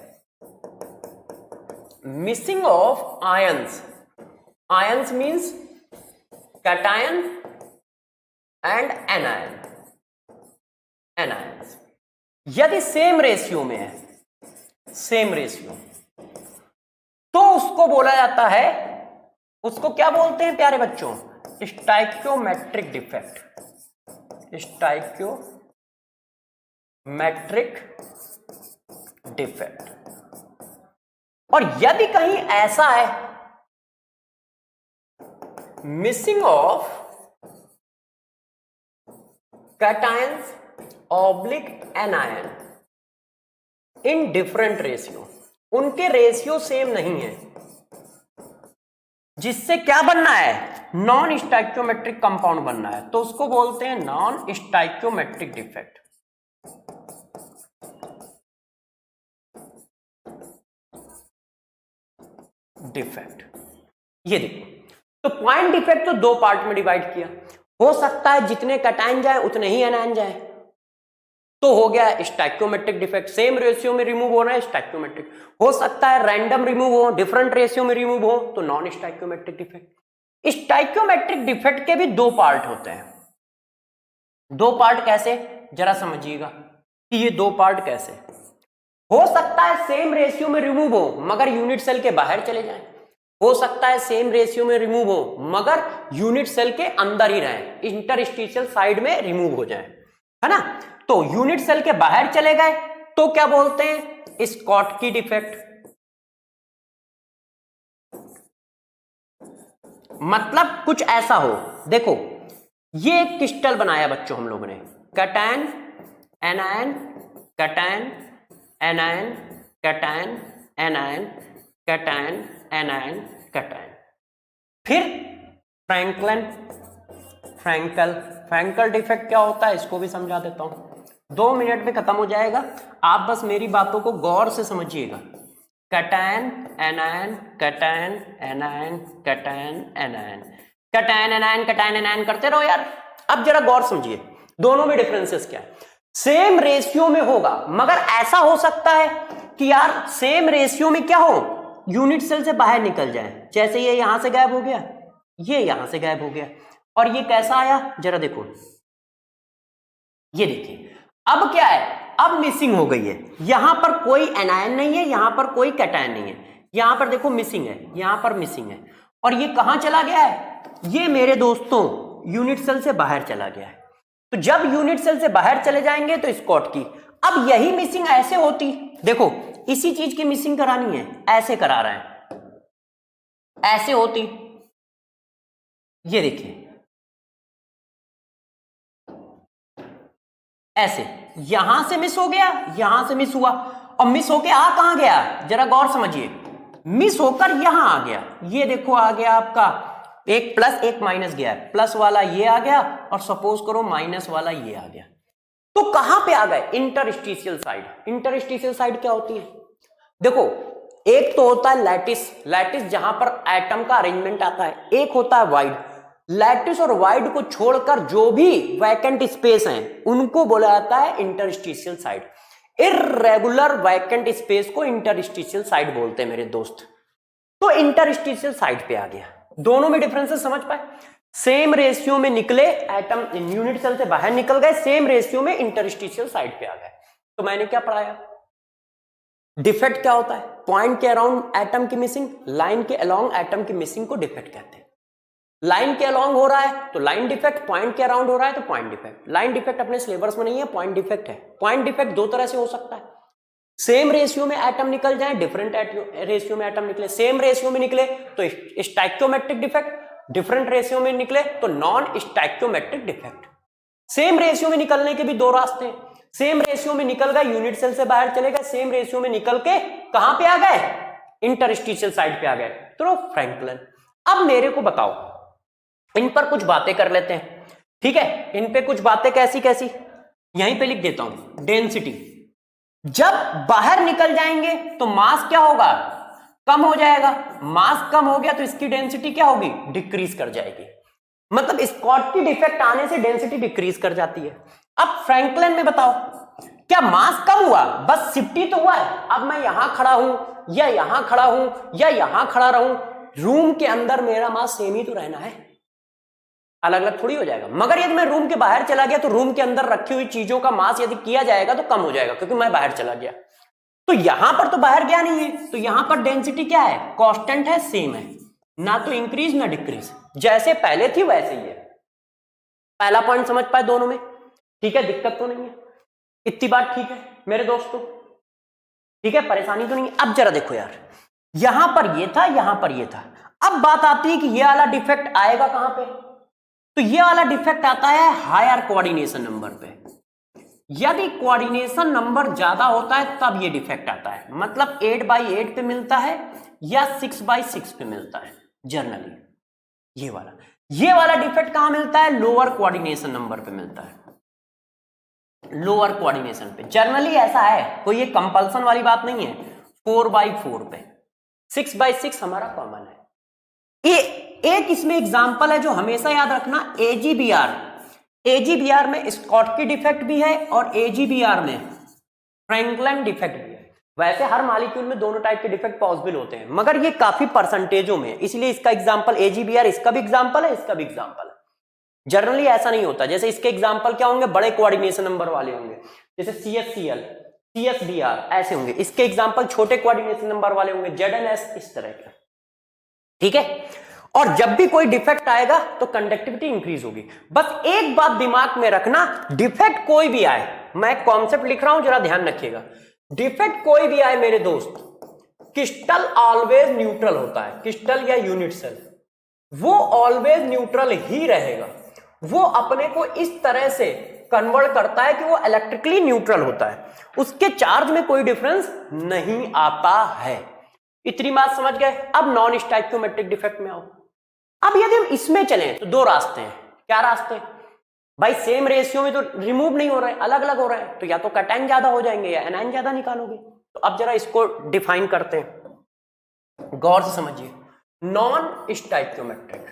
missing of ions, ions means cation and anion, anions यदि सेम रेशियो में है, सेम रेशियो, तो उसको बोला जाता है, उसको क्या बोलते हैं प्यारे बच्चों, स्टाइक्योमेट्रिक डिफेक्ट, स्टाइक्योमेट्रिक डिफेक्ट। और यदि कहीं ऐसा है, missing of cations oblique anion in different ratio, उनके रेशियो सेम नहीं है, जिससे क्या बनना है, नॉन स्टाइक्योमेट्रिक कंपाउंड बनना है, तो उसको बोलते हैं नॉन स्टाइक्योमेट्रिक डिफेक्ट। डिफेक्ट ये देखो, तो पॉइंट डिफेक्ट तो दो पार्ट में डिवाइड किया, हो सकता है जितने कैटायन जाए उतने ही एनायन जाए, तो हो गया स्टैक्योमेट्रिक डिफेक्ट, सेम रेशियो में रिमूव हो रहा है स्टैक्योमेट्रिक। हो सकता है रैंडम रिमूव हो, डिफरेंट रेशियो में रिमूव हो, तो non stoichiometric defect. Stoichiometric defect के भी दो पार्ट होते हैं। दो पार्ट कैसे, जरा समझिएगा कि ये दो पार्ट कैसे। हो सकता है सेम रेशियो में रिमूव हो मगर यूनिट सेल के बाहर चले जाएं, हो सकता है सेम रेशियो में रिमूव हो मगर यूनिट सेल के अंदर ही रहें, इंटरस्टिशियल साइड में रिमूव हो जाए, है ना। तो यूनिट सेल के बाहर चले गए तो क्या बोलते हैं, स्कॉटकी डिफेक्ट। मतलब कुछ ऐसा हो, देखो ये एक क्रिस्टल बनाया बच्चों हम लोगों ने, cation anion cation anion cation anion cation anion cation, फिर फ्रैंकल डिफेक्ट क्या होता है इसको भी समझा देता हूं, 2 मिनट में खत्म हो जाएगा, आप बस मेरी बातों को गौर से समझिएगा। Cation anion cation anion cation anion cation anion cation anion करते रहो यार। अब जरा गौर समझिए दोनों में डिफरेंसेस क्या है। सेम रेशियो में होगा मगर ऐसा हो सकता है कि यार सेम रेशियो में क्या हो, यूनिट सेल से बाहर निकल जाए, जैसे ये यहां से गायब हो गया, ये यहां से गायब हो गया, और ये कैसा आया जरा देखो, ये देखिए अब क्या है, अब मिसिंग हो गई है, यहां पर कोई एनायन नहीं है, यहां पर कोई कैटायन नहीं है, यहां पर देखो मिसिंग है, यहां पर मिसिंग है, और ये कहां चला गया है, ये मेरे दोस्तों यूनिट सेल से बाहर चला गया है। तो जब यूनिट सेल से बाहर चले जाएंगे तो स्कॉटकी। अब यही मिसिंग ऐसे होती, देखो इसी चीज की मिसिंग करानी है, ऐसे करा रहे हैं, ऐसे होती, ये देखिए ऐसे, यहां से मिस हो गया, यहां से मिस हुआ, और मिस होके आ कहां गया, जरा गौर समझिए, मिस होकर यहां आ गया, ये देखो आ गया आपका, एक प्लस एक माइनस गया, प्लस वाला ये आ गया और सपोज करो माइनस वाला ये आ गया, तो कहां पे आ गए, इंटरस्टिशियल साइड। इंटरस्टिशियल साइड क्या होती है, देखो एक तो होता है लैटिस, लैटिस जहां पर एटम का अरेंजमेंट आता है, एक होता है वाइड। लैटिस और वाइड को छोड़कर जो भी वैकेंट स्पेस हैं उनको बोला जाता है interstitial side. Irregular vacant space को इंटरस्टिशियल साइड बोलते हैं मेरे दोस्त। तो इंटरस्टिशियल साइड पे आ गया, दोनों में डिफरेंसेस समझ पाए, सेम रेशियो में निकले एटम, यूनिट सेल से बाहर निकल गए, सेम रेशियो में इंटरस्टिशियल साइड पे आ गए। तो मैंने क्या पढ़ाया, डिफेक्ट क्या होता है, पॉइंट के अराउंड एटम की मिसिंग, लाइन के अलोंग एटम की मिसिंग को डिफेक्ट कहते हैं। लाइन के अलोंग हो रहा है तो लाइन डिफेक्ट, पॉइंट के अराउंड हो रहा है तो पॉइंट डिफेक्ट। लाइन डिफेक्ट अपने सिलेबस में नहीं है, पॉइंट डिफेक्ट है। पॉइंट डिफेक्ट दो तरह से हो सकता है, सेम रेशियो में एटम निकल जाए, डिफरेंट रेशियो में एटम निकले, सेम रेशियो में निकले तो स्टैक्योमेट्रिक डिफेक्ट, डिफरेंट रेशियो में निकले तो non stoichiometric defect. Same ratio में निकलने के भी दो रास्ते हैं, सेम रेशियो में निकल गए यूनिट सेल से बाहर चले गए, सेम रेशियो में निकल के कहां पे आ गए, इंटरस्टिशियल साइड पे आ गए, तो फ्रैंकलिन। अब मेरे को बताओ, इन पर कुछ बातें कर लेते हैं, ठीक है, इन पे कुछ बातें कैसी कैसी, यहीं पे लिख देता हूं। डेंसिटी, जब बाहर निकल जाएंगे तो मास क्या होगा, कम हो जाएगा, मास कम हो गया तो इसकी डेंसिटी क्या होगी, डिक्रीज कर जाएगी। मतलब स्कॉटकी डिफेक्ट आने से डेंसिटी डिक्रीज कर जाती है। अब फ्रैंकलिन में बताओ, क्या मास कम हुआ, बस शिफ्ट ही तो हुआ है, अब मैं यहां खड़ा हूं या यहां खड़ा हूं या यहां खड़ा रहूं, रूम के अंदर मेरा मास सेम ही तो रहना है, अलग अलग थोड़ी हो जाएगा। मगर यदि मैं रूम के बाहर चला गया तो रूम के अंदर रखी हुई चीजों का मास यदि किया जाएगा तो कम हो जाएगा, क्योंकि मैं बाहर चला गया। तो यहां पर तो बाहर गया नहीं है, तो यहां पर डेंसिटी क्या है, कांस्टेंट है, सेम है, ना तो इंक्रीज ना डिक्रीज, जैसे पहले थी वैसे ही है। पहला पॉइंट समझ पाए दोनों में, ठीक है, दिक्कत तो नहीं है, इतनी बात ठीक है मेरे दोस्तों, ठीक है, परेशानी तो नहीं है। अब जरा देखो यार, यहां पर ये था, यहां पर ये था, अब बात आती है कि ये वाला डिफेक्ट आएगा कहां पे, तो ये वाला डिफेक्ट आता है हायर कोऑर्डिनेशन नंबर पे। यदि कोऑर्डिनेशन नंबर ज्यादा होता है तब ये डिफेक्ट आता है, मतलब 8/8 पे मिलता है या 6/6 पे मिलता है जनरली। ये वाला डिफेक्ट कहां मिलता है, लोअर कोऑर्डिनेशन नंबर पे मिलता है, लोअर कोऑर्डिनेशन पे जनरली ऐसा है, कोई ये कंपल्सन वाली बात नहीं है। 4/4 पे, 6/6 हमारा कॉमन है। ये एक इसमें एग्जांपल है जो हमेशा याद रखना, AgBr। AgBr में स्कॉटकी डिफेक्ट भी है और AgBr में फ्रैंकलिन डिफेक्ट भी है। वैसे हर मॉलिक्यूल में दोनों टाइप के डिफेक्ट पॉसिबल होते हैं, मगर ये काफी परसेंटेजों में, इसलिए इसका एग्जांपल AgBr इसका भी एग्जांपल है, इसका भी एग्जांपल है। जनरली ऐसा नहीं होता। जैसे इसके एग्जांपल क्या होंगे, बड़े कोऑर्डिनेशन नंबर वाले होंगे, जैसे CH_Cl, CSBr ऐसे होंगे। इसके एग्जांपल छोटे कोऑर्डिनेशन नंबर वाले होंगे, ZnS इस तरह के। ठीक है, और जब भी कोई डिफेक्ट आएगा तो कंडक्टिविटी इंक्रीज होगी। बस एक बात दिमाग में रखना, डिफेक्ट कोई भी आए, मैं कॉन्सेप्ट लिख रहा हूं जरा ध्यान रखिएगा, डिफेक्ट कोई भी आए मेरे दोस्त, क्रिस्टल ऑलवेज न्यूट्रल होता है। क्रिस्टल या यूनिट सेल वो ऑलवेज न्यूट्रल ही रहेगा। वो अपने को इस तरह से कन्वर्ट करता है कि वो इलेक्ट्रिकली न्यूट्रल होता है, उसके चार्ज में कोई डिफरेंस नहीं आता है। इतनी बात समझ गए। अब नॉन स्टोइकियोमेट्रिक डिफेक्ट में आओ। अब यदि हम इसमें चलें तो दो रास्ते हैं। क्या रास्ते भाई, सेम रेशियो में तो रिमूव नहीं हो रहे हैं, अलग अलग हो रहे हैं, तो या तो कैटायन ज्यादा हो जाएंगे या एनायन ज्यादा निकालोगे। तो अब जरा इसको डिफाइन करते हैं, गौर से समझिए। नॉन स्टोइकियोमेट्रिक,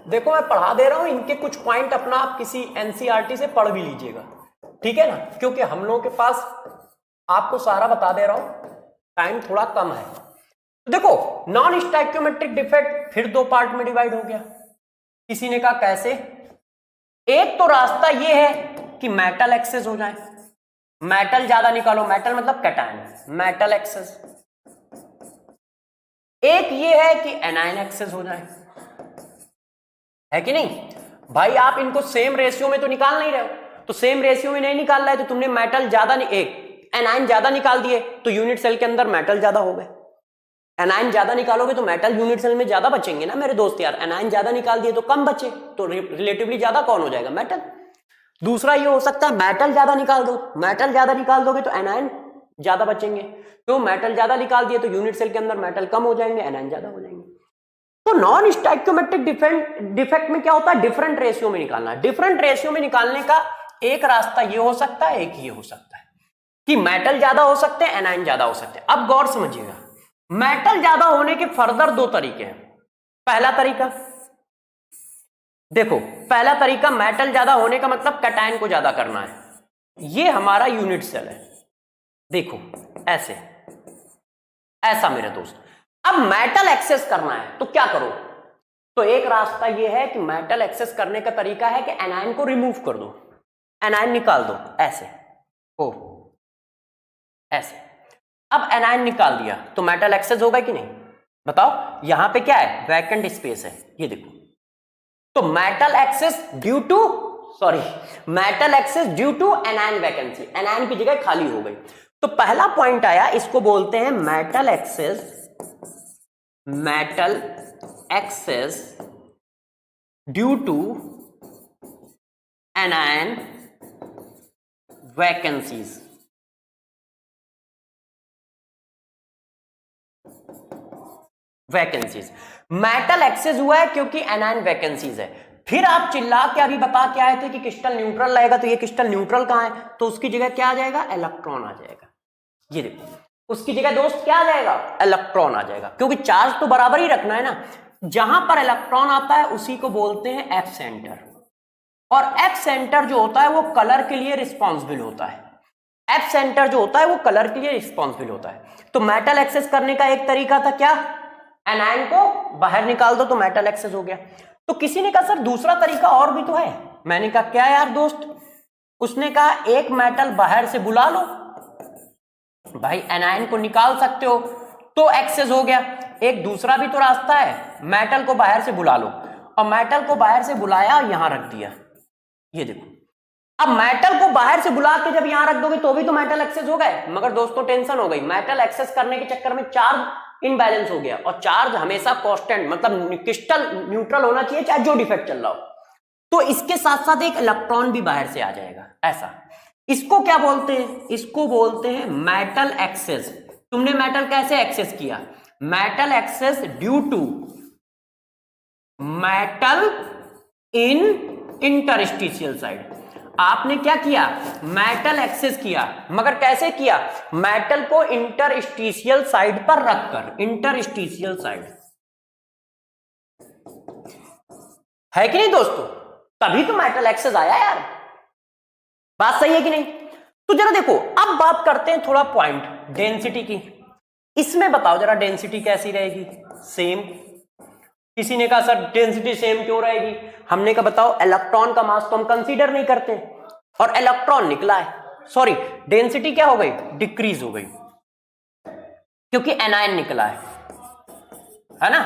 देखो मैं पढ़ा दे रहा हूं, इनके कुछ पॉइंट अपना आप किसी एनसीईआरटी से पढ़ भी लीजिएगा, ठीक है ना, क्योंकि हम लोगों के पास आपको सारा बता दे रहा हूं, टाइम थोड़ा कम है। तो देखो नॉन स्टोइकियोमेट्रिक डिफेक्ट फिर दो पार्ट में डिवाइड हो गया। किसी ने कहा कैसे, एक तो रास्ता ये है कि मेटल एक्सेस हो जाए, मेटल ज्यादा निकालो, मेटल मतलब कैटायन, मेटल एक्सेस। एक ये है कि एनायन एक्सेस हो जाए, है कि नहीं भाई। आप इनको सेम रेशियो में तो निकाल नहीं रहे हो, तो सेम रेशियो में नहीं निकाल रहा है तो तुमने मेटल ज्यादा एक एनायन ज्यादा निकाल दिए तो यूनिट सेल के अंदर मेटल ज्यादा हो गए। एनायन ज्यादा निकालोगे तो मेटल यूनिट सेल में ज्यादा बचेंगे ना मेरे दोस्त यार। एनायन ज्यादा निकाल दिए तो कम बचे, तो रिलेटिवली ज्यादा कौन हो जाएगा, मेटल। दूसरा ये हो सकता है मेटल ज्यादा निकाल दो, मेटल ज्यादा निकाल दोगे तो एनायन ज्यादा बचेंगे, तो मेटल ज्यादा निकाल दिए तो यूनिट सेल के अंदर मेटल कम हो जाएंगे, एनायन ज्यादा हो जाएंगे। तो नॉन स्टोइकियोमेट्रिक डिफेक्ट में क्या होता है, डिफरेंट रेशियो में निकालना। डिफरेंट रेशियो में निकालने का एक रास्ता ये हो सकता है, एक ये हो सकता है कि मेटल ज्यादा हो सकते हैं, एनायन ज्यादा हो सकते हैं। अब गौर समझिएगा, मेटल ज्यादा होने के फर्दर दो तरीके हैं। पहला तरीका देखो, पहला तरीका मेटल ज्यादा होने का मतलब कैटायन को ज्यादा करना है। ये हमारा यूनिट सेल है, देखो ऐसे, ऐसा मेरे दोस्त। अब मेटल एक्सेस करना है तो क्या करो, तो एक रास्ता यह है कि मेटल एक्सेस करने का तरीका है कि एनायन को रिमूव कर दो, एनायन निकाल दो, ऐसे ओ ऐसे। अब एनायन निकाल दिया तो मेटल एक्सेस होगा कि नहीं, बताओ। यहां पे क्या है, वैकेंट स्पेस है, ये देखो। तो metal excess due to anion vacancy, anion की जगह खाली हो गई। तो पहला पॉइंट आया, इसको बोलते हैं metal excess due to anion vacancies. Metal excess हुआ है क्योंकि एनायन वैकेंसीज है। फिर आप चिल्ला के अभी बता के आए थे कि क्रिस्टल न्यूट्रल रहेगा, तो ये क्रिस्टल न्यूट्रल कहां है, तो उसकी जगह क्या आ जाएगा, इलेक्ट्रॉन आ जाएगा। ये देखो, उसकी जगह दोस्त क्या आ जाएगा, इलेक्ट्रॉन आ जाएगा, क्योंकि चार्ज तो बराबर ही रखना है ना। जहां पर इलेक्ट्रॉन आता है उसी को बोलते हैं एफ सेंटर, और एफ सेंटर जो होता है वो कलर के लिए रिस्पॉन्सिबल होता है। एफ सेंटर जो होता है वो कलर के लिए रिस्पॉन्सिबल होता है। तो मेटल एक्सेस करने का एक तरीका था क्या, एनायन को बाहर निकाल दो तो मेटल एक्सेस हो गया। तो किसी ने कहा सर दूसरा तरीका और भी तो है। मैंने कहा क्या यार दोस्त, उसने कहा एक मेटल बाहर से बुला लो, भाई एनायन को निकाल सकते हो तो एक्सेस हो गया। एक दूसरा भी तो रास्ता है, मेटल को बाहर से बुला लो, और मेटल को बाहर से बुलाया यहां रख दिया, ये देखो। अब मेटल को बाहर से बुला के जब यहां रख दोगे तो भी तो मेटल एक्सेस हो गए, मगर दोस्तों टेंशन हो गई, मेटल एक्सेस करने के चक्कर में चार्ज इनबैलेंस हो गया, और चार्ज हमेशा कांस्टेंट मतलब क्रिस्टल न्यूट्रल होना चाहिए चाहे जो डिफेक्ट चल रहा हो। तो इसके साथ साथ एक इलेक्ट्रॉन भी बाहर से आ जाएगा, ऐसा। इसको क्या बोलते हैं, इसको बोलते हैं मेटल एक्सेस। तुमने मेटल कैसे एक्सेस किया, metal excess due to metal in interstitial side. आपने क्या किया, मेटल एक्सेस किया, मगर कैसे किया, मेटल को इंटरस्टिशियल साइड पर रखकर, इंटरस्टिशियल साइड है कि नहीं दोस्तों? तभी तो मेटल एक्सेस आया यार, बात सही है कि नहीं? तो जरा देखो, अब बात करते हैं थोड़ा पॉइंट डेंसिटी की। इसमें बताओ जरा डेंसिटी कैसी रहेगी? सेम। किसी ने कहा सर डेंसिटी सेम क्यों रहेगी? हमने कहा बताओ, इलेक्ट्रॉन का मास तो हम कंसीडर नहीं करते और इलेक्ट्रॉन निकला है, सॉरी डेंसिटी क्या हो गई? डिक्रीज हो गई, क्योंकि एनायन निकला है ना?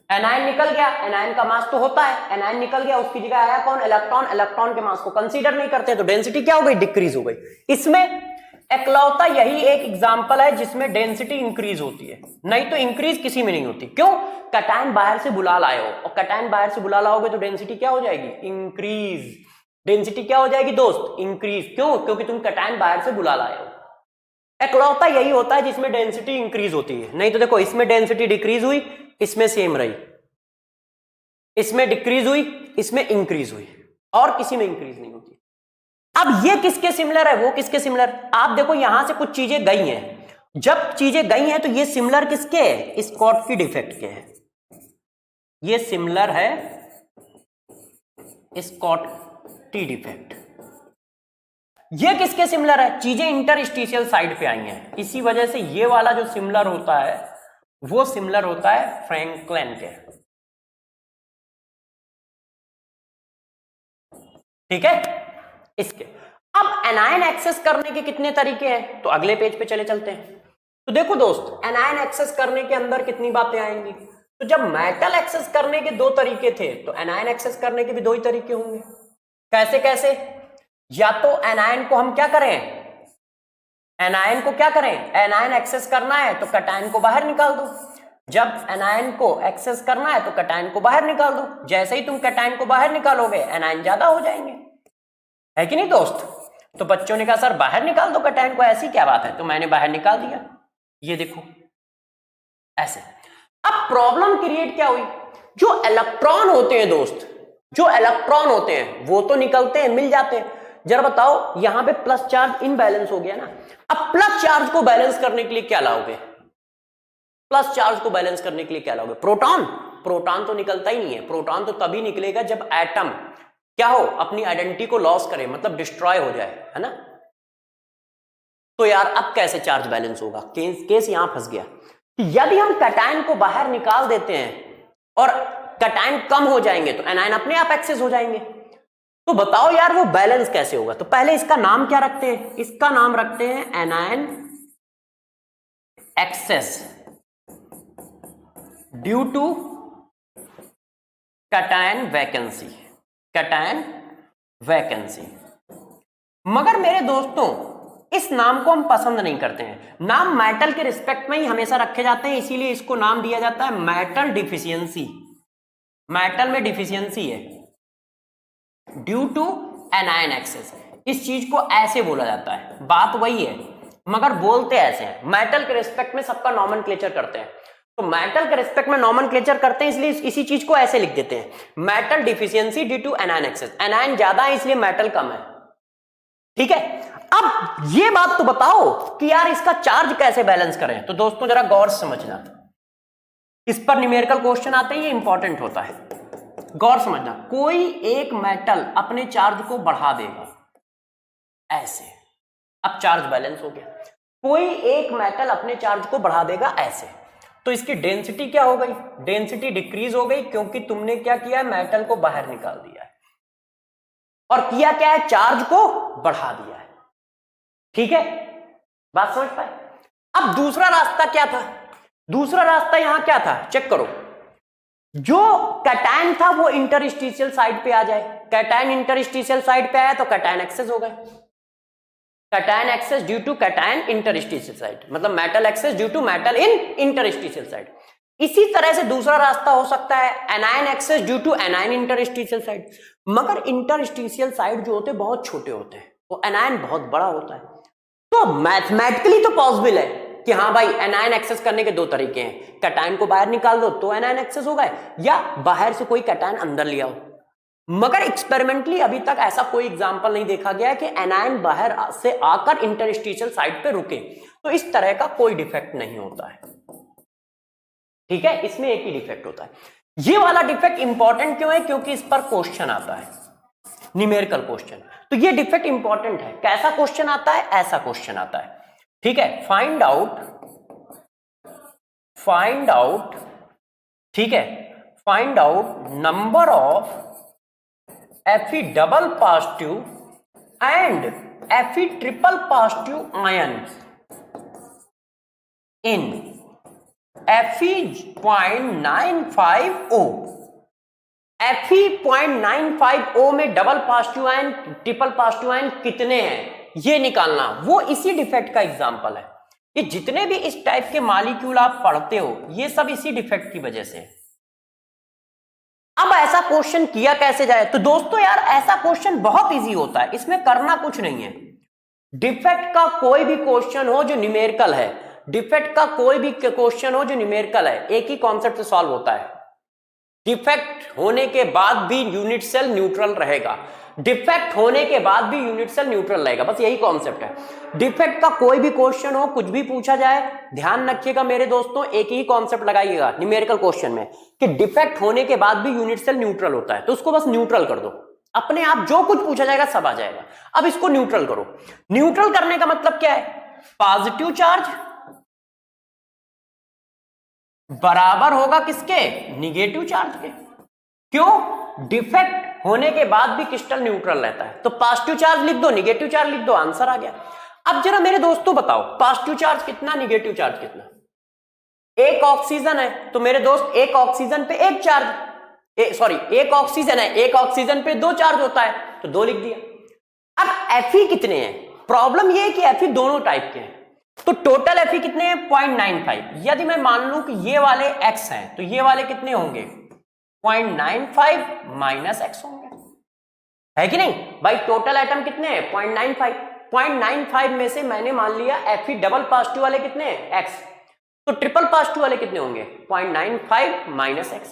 एनायन निकल गया, एनायन का मास तो होता है, एनायन निकल गया, उसकी जगह आया कौन? इलेक्ट्रॉन। इलेक्ट्रॉन के मास को कंसीडर नहीं करते, तो डेंसिटी क्या हो गई? डिक्रीज हो गई। इसमें एकलौता यही एक एग्जांपल है जिसमें डेंसिटी इंक्रीज होती है, नहीं तो इंक्रीज किसी में नहीं होती। क्यों? कैटायन बाहर से बुला लाए हो, और कैटायन बाहर से बुला लाओगे तो डेंसिटी क्या हो जाएगी? इंक्रीज। डेंसिटी क्या हो जाएगी दोस्त? इंक्रीज। क्यों? क्योंकि तुम कैटायन बाहर से बुला लाए हो। एकलौता यही होता है जिसमें डेंसिटी इंक्रीज होती है, नहीं तो देखो इसमें डेंसिटी डिक्रीज हुई, इसमें सेम रही, इसमें डिक्रीज हुई, इसमें इंक्रीज हुई, और किसी में इंक्रीज नहीं होती। अब ये किसके सिमिलर है? वो किसके सिमिलर? आप देखो यहां से कुछ चीजें गई हैं, जब चीजें गई हैं तो ये सिमिलर किसके है? स्कॉटकी डिफेक्ट के है। ये सिमिलर है स्कॉटकी डिफेक्ट। ये किसके सिमिलर है? चीजें इंटरस्टिशियल साइड पे आई हैं, इसी वजह से ये वाला जो सिमिलर होता है वो सिमिलर होता है फ्रैंकलिन के। ठीक है? इसके अब एनायन एक्सेस करने के कितने तरीके हैं? तो अगले पेज पे चले चलते हैं। तो देखो दोस्त, एनायन एक्सेस करने के अंदर कितनी बातें आएंगी? तो जब मेटल एक्सेस करने के दो तरीके थे, तो एनायन एक्सेस करने के भी दो ही तरीके होंगे। कैसे कैसे? या तो एनायन को हम क्या करें, एनायन को क्या करें, एनायन एक्सेस करना है तो कैटायन को बाहर निकाल दो। जब एनायन को एक्सेस करना है तो कैटायन को बाहर निकाल दो। जैसे ही तुम कैटायन को बाहर निकालोगे एनायन ज्यादा हो जाएंगे, है कि नहीं दोस्त? तो बच्चों ने कहा सर बाहर निकाल दो कैटायन को, ऐसी क्या बात है? तो मैंने बाहर निकाल दिया, ये देखो ऐसे। अब प्रॉब्लम क्रिएट क्या हुई? जो इलेक्ट्रॉन होते हैं दोस्त, जो इलेक्ट्रॉन होते हैं वो तो निकलते हैं, मिल जाते हैं। जरा बताओ, यहां पे प्लस चार्ज इनबैलेंस हो गया ना। अब प्लस चार्ज को बैलेंस करने के लिए क्या लाओगे? प्लस चार्ज को बैलेंस करने के लिए क्या लाओगे? प्रोटॉन। प्रोटॉन तो निकलता ही नहीं है। प्रोटॉन तो तभी निकलेगा जब एटम क्या हो, अपनी आइडेंटिटी को लॉस करे, मतलब डिस्ट्रॉय हो जाए, है ना? तो यार अब कैसे चार्ज बैलेंस होगा? केस यहां फंस गया। यदि हम कैटायन को बाहर निकाल देते हैं और कैटायन कम हो जाएंगे तो एनायन अपने आप एक्सेस हो जाएंगे। तो बताओ यार वो बैलेंस कैसे होगा? तो पहले इसका नाम क्या रखते हैं? इसका नाम रखते हैं anion excess due to cation vacancy. Cation vacancy. मगर मेरे दोस्तों इस नाम को हम पसंद नहीं करते हैं। नाम मेटल के रिस्पेक्ट में ही हमेशा रखे जाते हैं, इसीलिए इसको नाम दिया जाता है मेटल डिफिशियंसी। मेटल में डिफिशियंसी है ड्यू टू एनायन एक्सेस। इस चीज को ऐसे बोला जाता है, बात वही है मगर बोलते ऐसे हैं। मेटल के रिस्पेक्ट में सबका नॉमेनक्लेचर करते हैं, तो मेटल के रिस्पेक्ट में नॉमेनक्लेचर करते हैं, इसलिए इसी चीज को ऐसे लिख देते हैं, metal deficiency due to anion excess. Anion ज्यादा है इसलिए मेटल कम है। ठीक है? अब ये बात तो बताओ कि यार इसका चार्ज कैसे बैलेंस करें? तो दोस्तों जरा गौर से समझना, इस पर न्यूमेरिकल क्वेश्चन आते हैं, ये इंपॉर्टेंट होता है, गौर समझना। कोई एक मेटल अपने चार्ज को बढ़ा देगा ऐसे, अब चार्ज बैलेंस हो गया। कोई एक मेटल अपने चार्ज को बढ़ा देगा ऐसे, तो इसकी डेंसिटी क्या हो गई? डेंसिटी डिक्रीज हो गई, क्योंकि तुमने क्या किया है? मेटल को बाहर निकाल दिया है और किया क्या है? चार्ज को बढ़ा दिया है। ठीक है, बात समझ पाए? अब दूसरा रास्ता क्या था? दूसरा रास्ता यहां क्या था? चेक करो, जो कैटायन था वो इंटरस्टिशियल साइड पे आ जाए। कैटायन इंटरस्टिशियल साइड पे आया तो कैटायन एक्सेस हो गए। Cation excess due to cation interstitial site, मतलब metal excess due to metal in interstitial site. इसी तरह से दूसरा रास्ता हो सकता है anion excess due to anion interstitial site. मगर इंटरस्टिशियल साइड जो होते हैं बहुत छोटे होते हैं, वो एनायन बहुत बड़ा होता है। तो मैथमेटिकली तो पॉसिबल है कि हाँ भाई एनायन एक्सेस करने के दो तरीके हैं, कैटायन को बाहर निकाल दो तो एनायन एक्सेस होगा, या बाहर से कोई कैटायन अंदर ले आओ। मगर एक्सपेरिमेंटली अभी तक ऐसा कोई एग्जांपल नहीं देखा गया कि एनायन बाहर से आकर इंटरस्टिशियल साइड पे रुके। तो इस तरह का कोई डिफेक्ट नहीं होता है। ठीक है, इसमें एक ही डिफेक्ट होता है। ये वाला डिफेक्ट इंपॉर्टेंट क्यों है? क्योंकि इस पर क्वेश्चन आता है, न्यूमेरिकल क्वेश्चन। तो ये डिफेक्ट इंपॉर्टेंट है। कैसा क्वेश्चन आता है? ऐसा क्वेश्चन आता है, ठीक है। फाइंड आउट, ठीक है, find out number of Fe double positive and Fe triple positive ion in Fe 0.95O। Fe 0.95O में double positive ion, triple positive ion कितने हैं ये निकालना। वो इसी डिफेक्ट का एग्जांपल है। ये जितने भी इस टाइप के मॉलिक्यूल आप पढ़ते हो ये सब इसी डिफेक्ट की वजह से। अब ऐसा क्वेश्चन किया कैसे जाए? तो दोस्तों यार ऐसा क्वेश्चन बहुत इजी होता है, इसमें करना कुछ नहीं है। डिफेक्ट का कोई भी क्वेश्चन हो जो न्यूमेरिकल है, डिफेक्ट का कोई भी क्वेश्चन हो जो न्यूमेरिकल है, एक ही कॉन्सेप्ट से सॉल्व होता है। डिफेक्ट होने के बाद भी यूनिट सेल न्यूट्रल रहेगा, डिफेक्ट होने के बाद भी यूनिट सेल न्यूट्रल रहेगा, बस यही कॉन्सेप्ट है। डिफेक्ट का कोई भी क्वेश्चन हो, कुछ भी पूछा जाए, ध्यान रखिएगा मेरे दोस्तों, एक ही कॉन्सेप्ट लगाइएगा न्यूमेरिकल क्वेश्चन में कि डिफेक्ट होने के बाद भी यूनिट सेल न्यूट्रल होता है, तो उसको बस न्यूट्रल कर दो, अपने आप जो कुछ पूछा जाएगा सब आ जाएगा। अब इसको न्यूट्रल करो। न्यूट्रल करने का मतलब क्या है? पॉजिटिव चार्ज बराबर होगा किसके? निगेटिव चार्ज के। क्यों? डिफेक्ट होने के बाद भी क्रिस्टल न्यूट्रल रहता है, तो पॉजिटिव चार्ज लिख दो, निगेटिव चार्ज लिख दो, आंसर आ गया। अब जरा मेरे दोस्तों बताओ, पॉजिटिव चार्ज कितना, निगेटिव चार्ज कितना? एक ऑक्सीजन है तो मेरे दोस्त एक ऑक्सीजन पे एक चार्ज, एक ऑक्सीजन है, एक ऑक्सीजन पे दो चार्ज होता है, तो दो लिख दिया। अब Fe कितने हैं? प्रॉब्लम ये है कि Fe दोनों टाइप के हैं, तो टोटल Fe कितने हैं? 0.95। यदि मैं मान लूं कि ये वाले X हैं तो ये वाले कितने होंगे? 0.95 माइनस X होंगे, है कि नहीं भाई? टोटल एटम कितने हैं? 0.95। 0.95 में से मैंने मान लिया Fe डबल पॉजिटिव वाले कितने हैं? X, तो ट्रिपल पॉजिटिव वाले कितने होंगे? 0.95 माइनस X।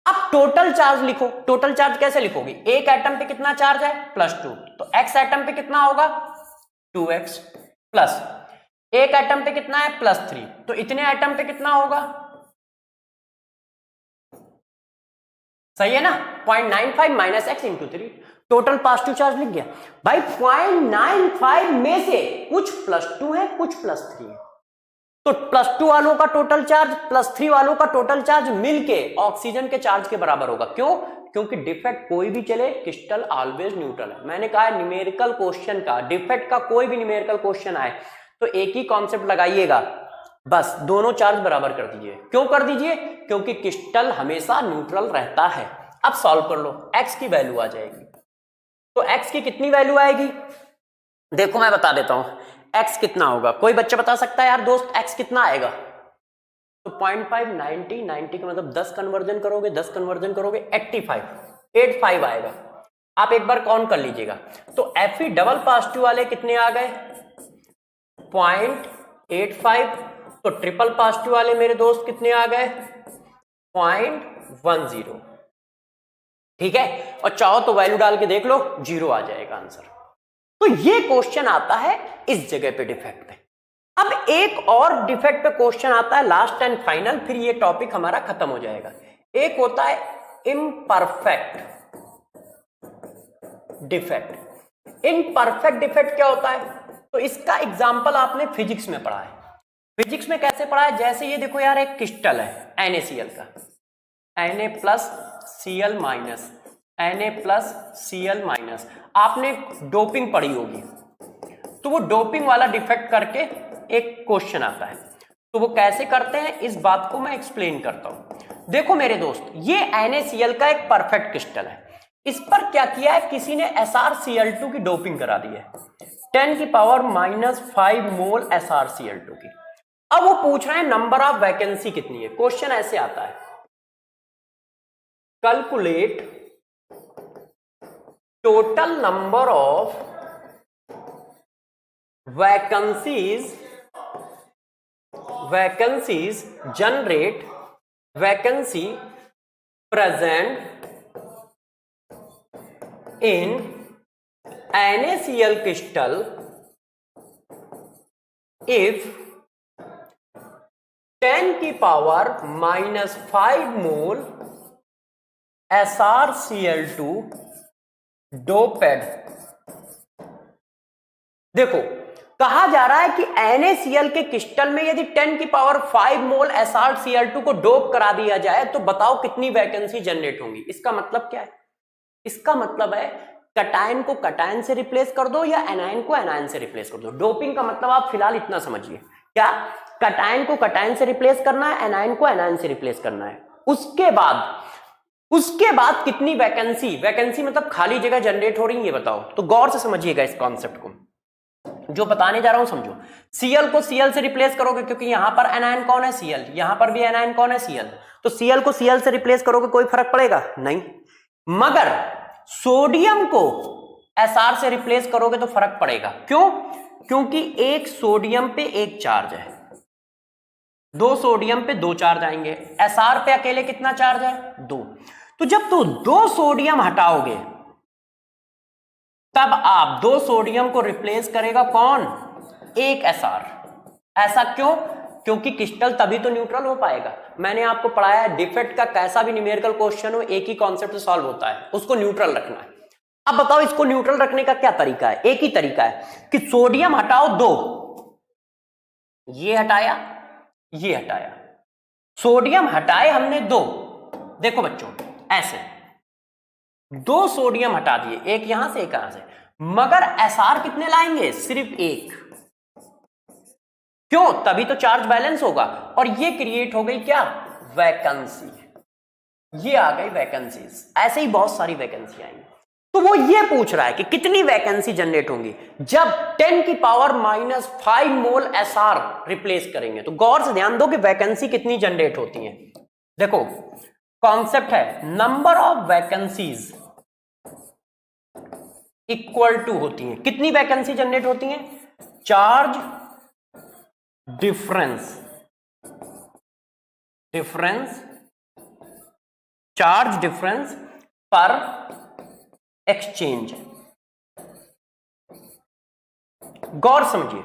अब टोटल चार्ज लिखो। टोटल चार्ज कैसे लिखोगे? एक एटम पे कितना चार्ज है? +2, तो X एटम पे कितना होगा? 2X प्लस, एक एटम पे कितना है? +3, तो इतने एटम पे कितना होगा? सही है ना? 0.95 minus X into 3, total positive charge लिख गया भाई। 0.95 में से कुछ +2 है, कुछ +3 है, तो +2 वालों का टोटल चार्ज +3 वालों का टोटल चार्ज मिलके ऑक्सीजन के चार्ज के बराबर होगा। क्यों? क्योंकि डिफेक्ट कोई भी चले, क्रिस्टल ऑलवेज न्यूट्रल है। मैंने कहा न्यूमेरिकल क्वेश्चन का, डिफेक्ट का कोई भी न्यूमेरिकल क्वेश्चन आए तो एक ही कॉन्सेप्ट लगाइएगा, बस दोनों चार्ज बराबर कर दीजिए। क्यों कर दीजिए? क्योंकि क्रिस्टल हमेशा न्यूट्रल रहता है। अब सॉल्व कर लो, X की वैल्यू आ जाएगी। तो X की कितनी वैल्यू आएगी? देखो मैं बता देता हूं X कितना होगा। कोई बच्चा बता सकता है यार दोस्त X कितना आएगा? तो 0.5 90 का मतलब 10 कन्वर्जन करोगे, 10 कन्वर्जन करोगे 85 आएगा। आप एक बार काउंट कर लीजिएगा। तो Fe डबल पॉजिटिव वाले कितने आ गए? 0.85, तो ट्रिपल पॉजिटिव वाले मेरे दोस्त कितने आ गए? 0.10। ठीक है, और चाहो तो वैल्यू डाल के देख लो, 0 आ जाएगा आंसर। तो ये क्वेश्चन आता है इस जगह पे डिफेक्ट पे। अब एक और डिफेक्ट पे क्वेश्चन आता है लास्ट एंड फाइनल, फिर ये टॉपिक हमारा खत्म हो जाएगा। एक होता है इम्परफेक्ट डिफेक्ट। इम्परफेक्ट डिफेक्ट क्या होता है? तो इसका एग्जांपल आपने फिजिक्स में पढ़ा है। फिजिक्स में कैसे पढ़ा है? जैसे ये देखो यार, एक क्रिस्टल है NaCl का, Na+Cl माइनस, Na+Cl-, आपने डोपिंग पढ़ी होगी, तो वो डोपिंग वाला डिफेक्ट करके एक क्वेश्चन आता है। तो वो कैसे करते हैं इस बात को मैं एक्सप्लेन करता हूं। देखो मेरे दोस्त, ये NaCl का एक परफेक्ट क्रिस्टल है। इस पर क्या किया है? किसी ने SrCl2 की डोपिंग करा दी है, 10⁻⁻5 मोल SrCl2 की। अब वो पूछ रहे हैं नंबर ऑफ वैकेंसी कितनी है। क्वेश्चन ऐसे आता है, calculate total number of vacancies generate vacancy present in NaCl crystal if 10⁻⁻5 mole SrCl2 doped. देखो कहा जा रहा है कि NaCl के क्रिस्टल में यदि 10 की पावर 5 मोल SrCl2 को डोप करा दिया जाए तो बताओ कितनी वैकेंसी जनरेट होंगी। इसका मतलब क्या है? इसका मतलब है कटायन को कटायन से रिप्लेस कर दो या एनायन को एनायन से रिप्लेस कर दो। डोपिंग का मतलब आप फिलहाल इतना समझिए, क्या कटायन को कटायन से रिप्लेस करना है, एनायन को एनायन से रिप्लेस करना है। उसके बाद कितनी वैकेंसी मतलब खाली जगह जनरेट हो रही है, ये बताओ। तो गौर से समझिएगा इस कॉन्सेप्ट को, जो बताने जा रहा हूं समझो। Cl को Cl से रिप्लेस करोगे क्योंकि यहां पर एनायन कौन है? Cl। यहां पर भी एनायन कौन है? Cl। तो Cl को Cl से रिप्लेस करोगे कोई फर्क पड़ेगा? नहीं। मगर सोडियम को Sr से रिप्लेस करोगे तो फर्क पड़ेगा। क्यों? क्योंकि एक सोडियम पे एक चार्ज है, दो सोडियम पे दो चार्ज आएंगे। Sr पे अकेले कितना चार्ज है? दो। तो जब तो दो सोडियम हटाओगे तब आप दो सोडियम को रिप्लेस करेगा कौन? एक Sr। ऐसा क्यों? क्योंकि क्रिस्टल तभी तो न्यूट्रल हो पाएगा। मैंने आपको पढ़ाया है डिफेक्ट का कैसा भी न्यूमेरिकल क्वेश्चन हो एक ही कॉन्सेप्ट से सॉल्व होता है, उसको न्यूट्रल रखना है। अब बताओ इसको न्यूट्रल रखने का क्या तरीका है? एक ही तरीका है कि सोडियम हटाओ दो, ये हटाया ये हटाया, सोडियम हटाए हमने दो। देखो बच्चों ऐसे दो सोडियम हटा दिए, एक यहां से एक यहां से, मगर Sr कितने लाएंगे? सिर्फ एक। क्यों? तभी तो चार्ज बैलेंस होगा। और ये क्रिएट हो गई क्या? वैकेंसी। ये आ गई वैकेंसीज। ऐसे ही बहुत सारी वैकेंसी आएंगी। तो वो ये पूछ रहा है कि कितनी वैकेंसी जनरेट होंगी जब 10 की पावर -5 मोल Sr रिप्लेस करेंगे। तो गौर से ध्यान दो कि वैकेंसी कितनी जनरेट होती है। देखो कॉन्सेप्ट है number of vacancies equal to होती है, कितनी वैकेंसी जनरेट होती है? चार्ज डिफरेंस चार्ज डिफरेंस पर एक्सचेंज। गौर समझिए,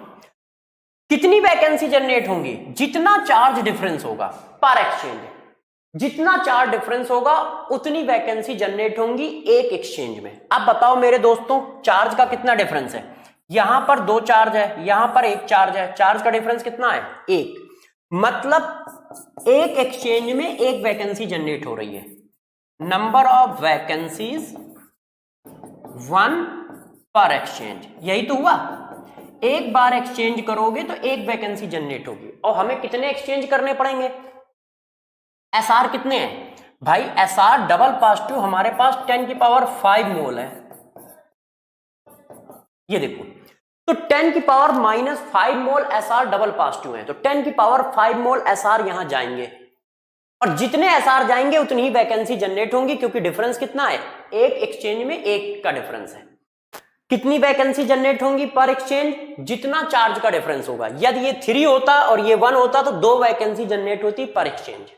कितनी वैकेंसी जनरेट होंगी? जितना चार्ज डिफरेंस होगा पर एक्सचेंज, जितना चार्ज डिफरेंस होगा उतनी वैकेंसी जनरेट होंगी एक एक्सचेंज में। अब बताओ मेरे दोस्तों चार्ज का कितना डिफरेंस है? यहां पर दो चार्ज है, यहां पर एक चार्ज है, चार्ज का डिफरेंस कितना है? एक। मतलब एक एक्सचेंज में एक वैकेंसी जनरेट हो रही है। नंबर ऑफ वैकेंसीज 1 पर एक्सचेंज, यही तो हुआ। एक बार एक्सचेंज करोगे तो एक वैकेंसी जनरेट होगी। और हमें कितने एक्सचेंज करने पड़ेंगे? Sr कितने हैं भाई? Sr डबल पॉजिटिव हमारे पास 10 की पावर 5 मोल है। ये देखो तो 10 की पावर -5 मोल Sr डबल पॉजिटिव है, तो 10 की पावर 5 मोल Sr यहां जाएंगे और जितने Sr जाएंगे उतनी ही वैकेंसी जनरेट होंगी क्योंकि डिफरेंस कितना है? एक एक्सचेंज में एक का डिफरेंस है। कितनी वैकेंसी जनरेट होंगी पर एक्सचेंज? जितना चार्ज का डिफरेंस होगा। यदि ये 3 होता और ये 1 होता तो 2 वैकेंसी जनरेट होती पर एक्सचेंज।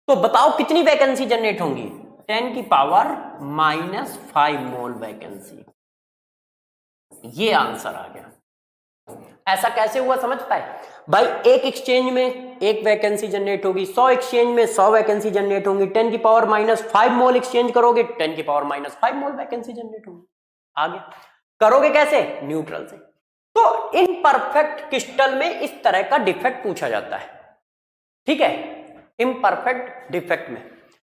तो बताओ कितनी वैकेंसी जनरेट होंगी? 10 की पावर -5 मोल वैकेंसी। ये आंसर आ गया। ऐसा कैसे हुआ समझ पाए भाई? एक एक्सचेंज में एक वैकेंसी जनरेट होगी, 100 एक्सचेंज में 100 वैकेंसी जनरेट होंगी। 10 की पावर -5 मोल एक्सचेंज करोगे 10 की पावर -5 मोल वैकेंसी जनरेट होगी। आगे करोगे कैसे? न्यूट्रल से। तो इनपरफेक्ट क्रिस्टल में इस तरह का डिफेक्ट पूछा जाता है, ठीक है, इम्परफेक्ट डिफेक्ट में।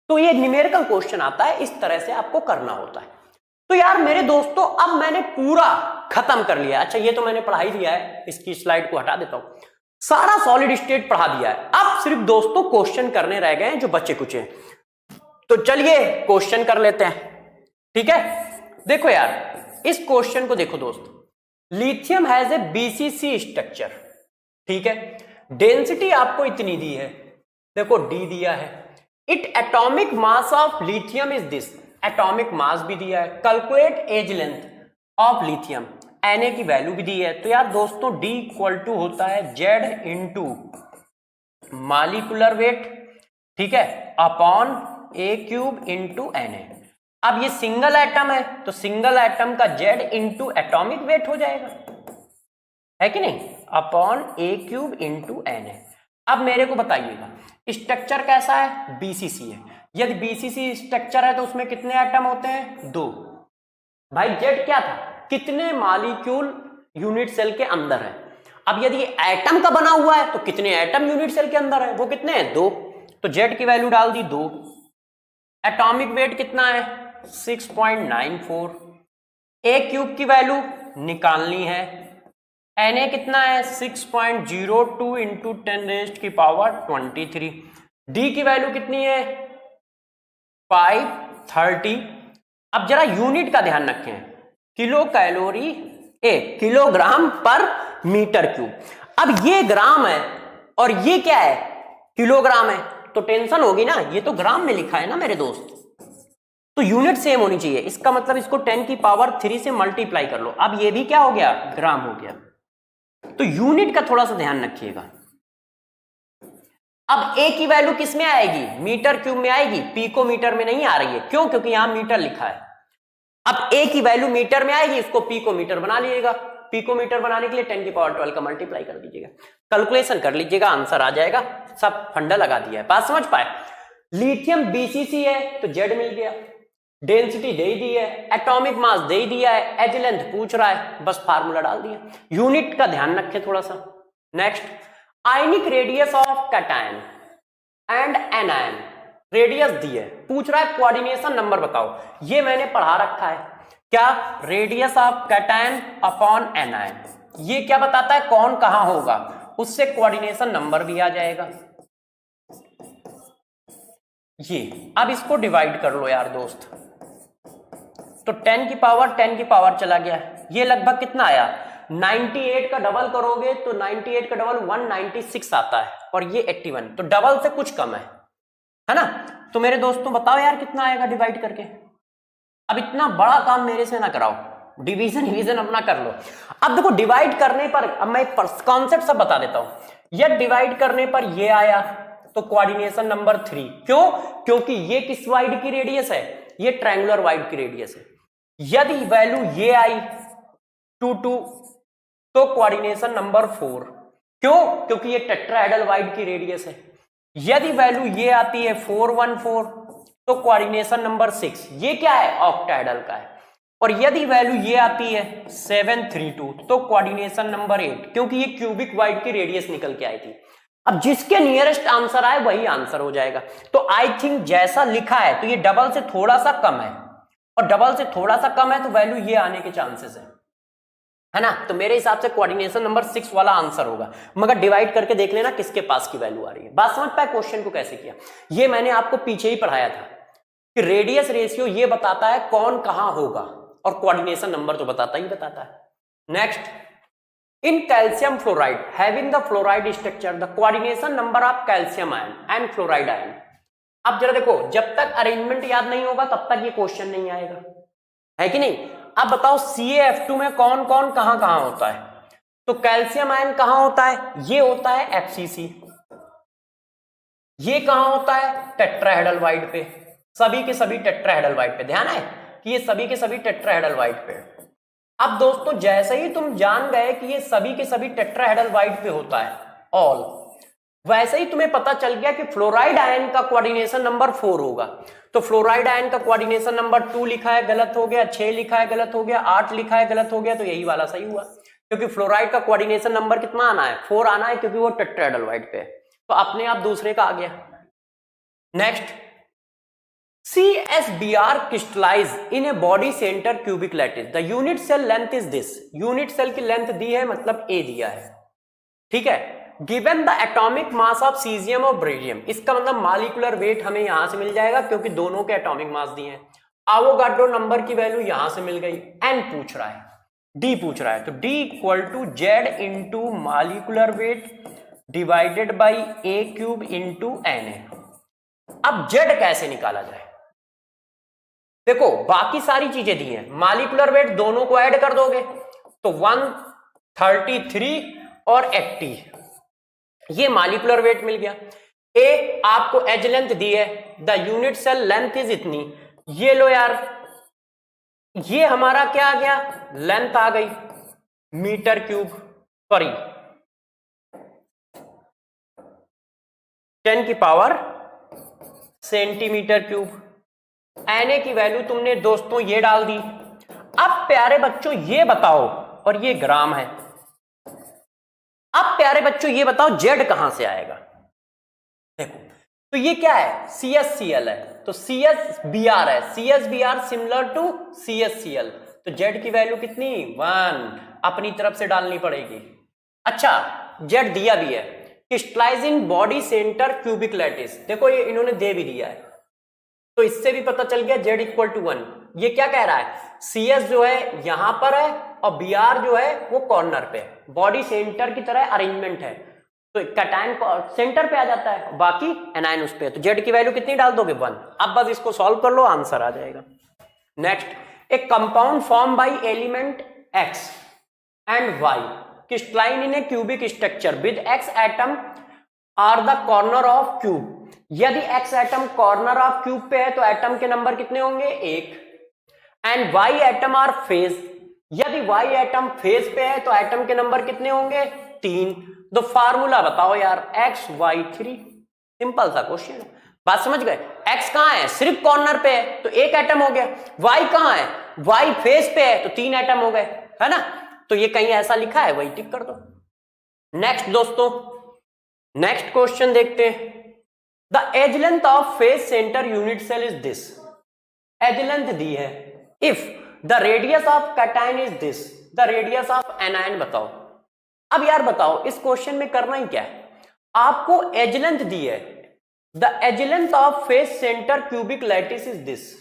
तो ये न्यूमेरिकल क्वेश्चन आता है, इस तरह से आपको करना होता है। तो यार मेरे दोस्तों अब मैंने पूरा खत्म कर लिया। अच्छा ये तो मैंने पढ़ा ही दिया है, इसकी स्लाइड को हटा देता हूं। सारा सॉलिड स्टेट पढ़ा दिया है। अब सिर्फ दोस्तों क्वेश्चन करने रह गए हैं जो बच्चे कुछ हैं। तो चलिए क्वेश्चन कर लेते हैं, ठीक है। देखो यार इस क्वेश्चन को देखो दोस्त, lithium has a BCC structure, ठीक है, डेंसिटी आपको इतनी दी है, देखो डी दिया है। It atomic mass of lithium is this, atomic mass भी दिया है। Calculate edge length of lithium, Na की वैल्यू भी दी है। तो यार दोस्तों D इक्वल टू होता है Z इंटू मॉलिक्यूलर वेट, ठीक है, अपॉन A³ इंटू Na। अब ये सिंगल एटम है तो सिंगल एटम का Z इंटू एटॉमिक वेट हो जाएगा, है कि नहीं, अपॉन A³ इंटू Na। अब मेरे को बताइएगा स्ट्रक्चर कैसा है? BCC है। यदि बीसीसी स्ट्रक्चर है तो उसमें कितने एटम होते हैं? 2। भाई जेड क्या था? कितने मॉलिक्यूल यूनिट सेल के अंदर है। अब यदि एटम का बना हुआ है तो कितने एटम यूनिट सेल के अंदर है? वो कितने हैं? 2। तो जेड की वैल्यू डाल दी 2। एटॉमिक वेट कितना है? 6.94। ए क्यूब की वैल्यू निकालनी है। Na कितना है? 6.02 इंटू 10⁻23। डी की वैल्यू कितनी है? 530। अब जरा यूनिट का ध्यान रखें, किलो कैलोरी किलोग्राम पर मीटर क्यूब। अब ये ग्राम है और ये क्या है? किलोग्राम है, तो टेंशन होगी ना, ये तो ग्राम में लिखा है ना मेरे दोस्त, तो यूनिट सेम होनी चाहिए। इसका मतलब इसको 10⁻³ से मल्टीप्लाई कर लो। अब ये भी क्या हो गया? ग्राम हो गया। तो यूनिट का थोड़ा सा ध्यान रखिएगा। अब ए की वैल्यू किस में आएगी? मीटर क्यूब में आएगी, पिकोमीटर में नहीं आ रही है। क्यों? क्योंकि यहां मीटर लिखा है। अब ए की वैल्यू मीटर में आएगी, इसको पिकोमीटर बना लीजिएगा। पिकोमीटर बनाने के लिए 10⁻12 का मल्टीप्लाई कर दीजिएगा, कैलकुलेशन कर लीजिएगा, आंसर आ जाएगा। सब फंडा लगा दिया है, बात समझ पाए? लिथियम बीसीसी है तो जेड मिल गया, डेंसिटी दे दी है, एटॉमिक मास दे दिया है, एज लेंथ पूछ रहा है, बस फार्मूला डाल दिया। यूनिट का ध्यान रखें थोड़ा सा। Next, ionic radius of cation and anion, radius दी है, पूछ रहा है कोऑर्डिनेशन नंबर बताओ। ये मैंने पढ़ा रखा है, क्या? Radius of cation upon anion. ये क्या बताता है? कौन कहां होगा, उससे कोऑर्डिनेशन नंबर भी आ जाएगा। ये अब इसको डिवाइड कर लो यार दोस्त, तो 10 की पावर चला गया, ये लगभग कितना आया? 98 का डबल करोगे तो 98 का डबल 196 आता है, और ये 81, तो डबल से कुछ कम है ना? तो मेरे दोस्तों बताओ यार कितना आएगा डिवाइड करके। अब इतना बड़ा काम मेरे से ना कराओ, डिवीजन अपना कर लो। अब देखो डिवाइड करने पर, अब मैं कॉन्सेप्ट सब बता देता हूं। यह डिवाइड करने पर ये आया तो कोऑर्डिनेशन नंबर 3। क्यों? क्योंकि ये किस वाइड की रेडियस है? ये ट्रायंगुलर वाइड की रेडियस है। यदि वैल्यू ये आई 22 तो कोऑर्डिनेशन नंबर 4। क्यों? क्योंकि ये टेट्राहेड्रल वाइड की रेडियस है। यदि वैल्यू ये आती है 414 तो कोऑर्डिनेशन नंबर 6, ये क्या है? ऑक्टाहेड्रल का है। और यदि वैल्यू ये आती है 732 तो कोऑर्डिनेशन नंबर 8, क्योंकि ये क्यूबिक वाइड की रेडियस निकल के आई थी। अब जिसके नियरेस्ट आंसर आए वही आंसर हो जाएगा। तो आई थिंक जैसा लिखा है तो ये डबल से थोड़ा सा कम है, और डबल से थोड़ा सा कम है तो वैल्यू ये आने के चांसेस है ना? तो मेरे हिसाब से कोऑर्डिनेशन नंबर 6 वाला आंसर होगा, मगर डिवाइड करके देख लेना किसके पास की वैल्यू आ रही है। बात समझ पाए क्वेश्चन को कैसे किया? ये मैंने आपको पीछे ही पढ़ाया था कि रेडियस रेशियो ये बताता है कौन कहां होगा, और कोऑर्डिनेशन नंबर तो बताता ही बताता है। Next, in calcium fluoride having the fluoride structure the coordination number of calcium ion and fluoride ion. अब जरा देखो, जब तक अरेंजमेंट याद नहीं होगा तब तक ये क्वेश्चन नहीं आएगा, है कि नहीं? अब बताओ CaF2 में कौन कौन कहां कहां होता है? तो कैल्शियम आयन कहां होता है? ये होता है FCC। ये कहां होता है? टेट्राहेड्रल वाइड पे, सभी के सभी टेट्राहेड्रल वाइड पे। ध्यान है कि ये सभी के सभी टेट्राहेड्रल वाइड पे। अब दोस्तों जैसे ही तुम जान गए कि ये सभी के सभी टेट्राहेड्रल वाइड पे होता है ऑल, वैसे ही तुम्हें पता चल गया कि फ्लोराइड आयन का कोऑर्डिनेशन नंबर 4 होगा। तो फ्लोराइड आयन का कोऑर्डिनेशन नंबर 2 लिखा है, गलत हो गया। 6 लिखा है, गलत हो गया। 8 लिखा है, गलत हो गया। तो यही वाला सही हुआ, क्योंकि फ्लोराइड का कोऑर्डिनेशन नंबर कितना आना है? 4 आना है, क्योंकि वो टेट्राहेड्रल वाइड पे है। तो अपने आप दूसरे का आ गया। Next, CSBr crystallize in a body center cubic lattice. The unit cell length is this. Unit cell की लेंथ दी है, मतलब A दिया है, ठीक है। Given the atomic mass of caesium और बेरिलियम, इसका मतलब मॉलिक्यूलर वेट हमें यहां से मिल जाएगा, क्योंकि दोनों के एटॉमिक मास दिए हैं। आवोगाड्रो नंबर की वैल्यू यहां से मिल गई। N पूछ रहा है, D पूछ रहा है, तो D equal to Z into molecular weight divided by A³ into Na। अब Z कैसे निकाला जाए? देखो बाकी सारी चीजें दी हैं, मॉलिक्यूलर वेट दोनों को ऐड कर दोगे तो 133 और 80, ये मॉलिक्यूलर वेट मिल गया। ए आपको एज लेंथ दी है, the unit cell length is इतनी। ये लो यार, ये हमारा क्या आ गया? लेंथ आ गई metre cube, sorry 10⁻⁶ centimetre cube. Na की वैल्यू तुमने दोस्तों ये डाल दी। अब प्यारे बच्चों ये बताओ, और ये ग्राम है, अब प्यारे बच्चों ये बताओ जेड कहां से आएगा। देखो तो ये क्या है, CSCl है, तो CSBr है, CSBr सिमिलर टू CSCl, तो जेड की वैल्यू कितनी 1 अपनी तरफ से डालनी पड़ेगी। अच्छा जेड दिया भी है, क्रिस्टलाइजिंग बॉडी सेंटर क्यूबिक लैटिस, देखो ये इन्होंने दे भी दिया है, तो इससे भी पता चल गया Z इक्वल टू 1। ये क्या कह रहा है, CS जो है यहां पर है और Br जो है वो कॉर्नर पे, बॉडी सेंटर की तरह अरेंजमेंट है, तो कैटायन सेंटर पे आ जाता है, बाकी एनायन उस पे, तो Z की वैल्यू कितनी डाल दोगे 1। अब बस इसको सॉल्व कर लो, आंसर आ जाएगा। नेक्स्ट, एक compound form by element X and Y crystalline in a cubic structure with X atom are the corner of cube. यदि X atom corner of cube पे है तो एटम के नंबर कितने होंगे 1, and Y atom are face, यदि Y atom face पे है तो एटम के नंबर कितने होंगे 3। तो फार्मूला बताओ यार, XY3, सिंपल सा क्वेश्चन है, बात समझ गए। X कहां है, सिर्फ कॉर्नर पे है तो 1 एटम हो गया, Y कहां है, Y फेस पे है तो 3 एटम हो गए, है ना, तो ये कहीं ऐसा लिखा है वही टिक कर दो। नेक्स्ट दोस्तों, नेक्स्ट क्वेश्चन देखते हैं। The edge length of face center unit cell is this, edge length दी है, if the radius of cation is this, the radius of anion बताओ। अब यार बताओ इस क्वेश्चन में करना ही क्या है, आपको एज लेंथ दी है, the edge length of face centre cubic lattice is this,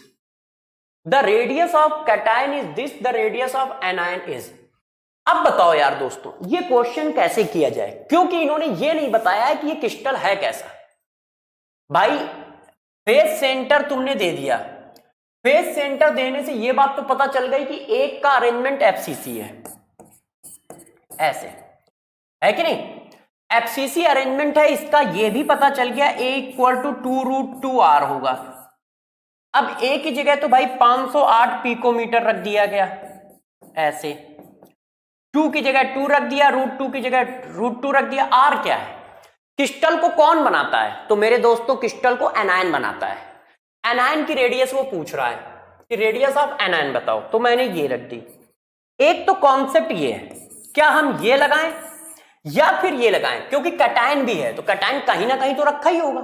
the radius of cation is this, the radius of anion is. अब बताओ यार दोस्तों ये क्वेश्चन कैसे किया जाए, क्योंकि इन्होंने ये नहीं बताया है कि ये क्रिस्टल है कैसा। भाई फेस सेंटर तुमने दे दिया, फेस सेंटर देने से ये बात तो पता चल गई कि एक का अरेंजमेंट FCC है, ऐसे है कि नहीं, FCC अरेंजमेंट है इसका, ये भी पता चल गया A इक्वल टू 2√2R होगा। अब A की जगह तो भाई 508 पिकोमीटर रख दिया गया, ऐसे 2 की जगह 2 रख दिया, √2 की जगह √2 रख दिया। R क्या है, क्रिस्टल को कौन बनाता है, तो मेरे दोस्तों क्रिस्टल को एनायन बनाता है। एनायन की रेडियस वो पूछ रहा है कि रेडियस ऑफ एनायन बताओ, तो मैंने ये रख दी। एक तो कॉन्सेप्ट ये है, क्या हम ये लगाएं या फिर ये लगाएं, क्योंकि कैटायन भी है तो कैटायन कहीं ना कहीं तो रखा ही होगा,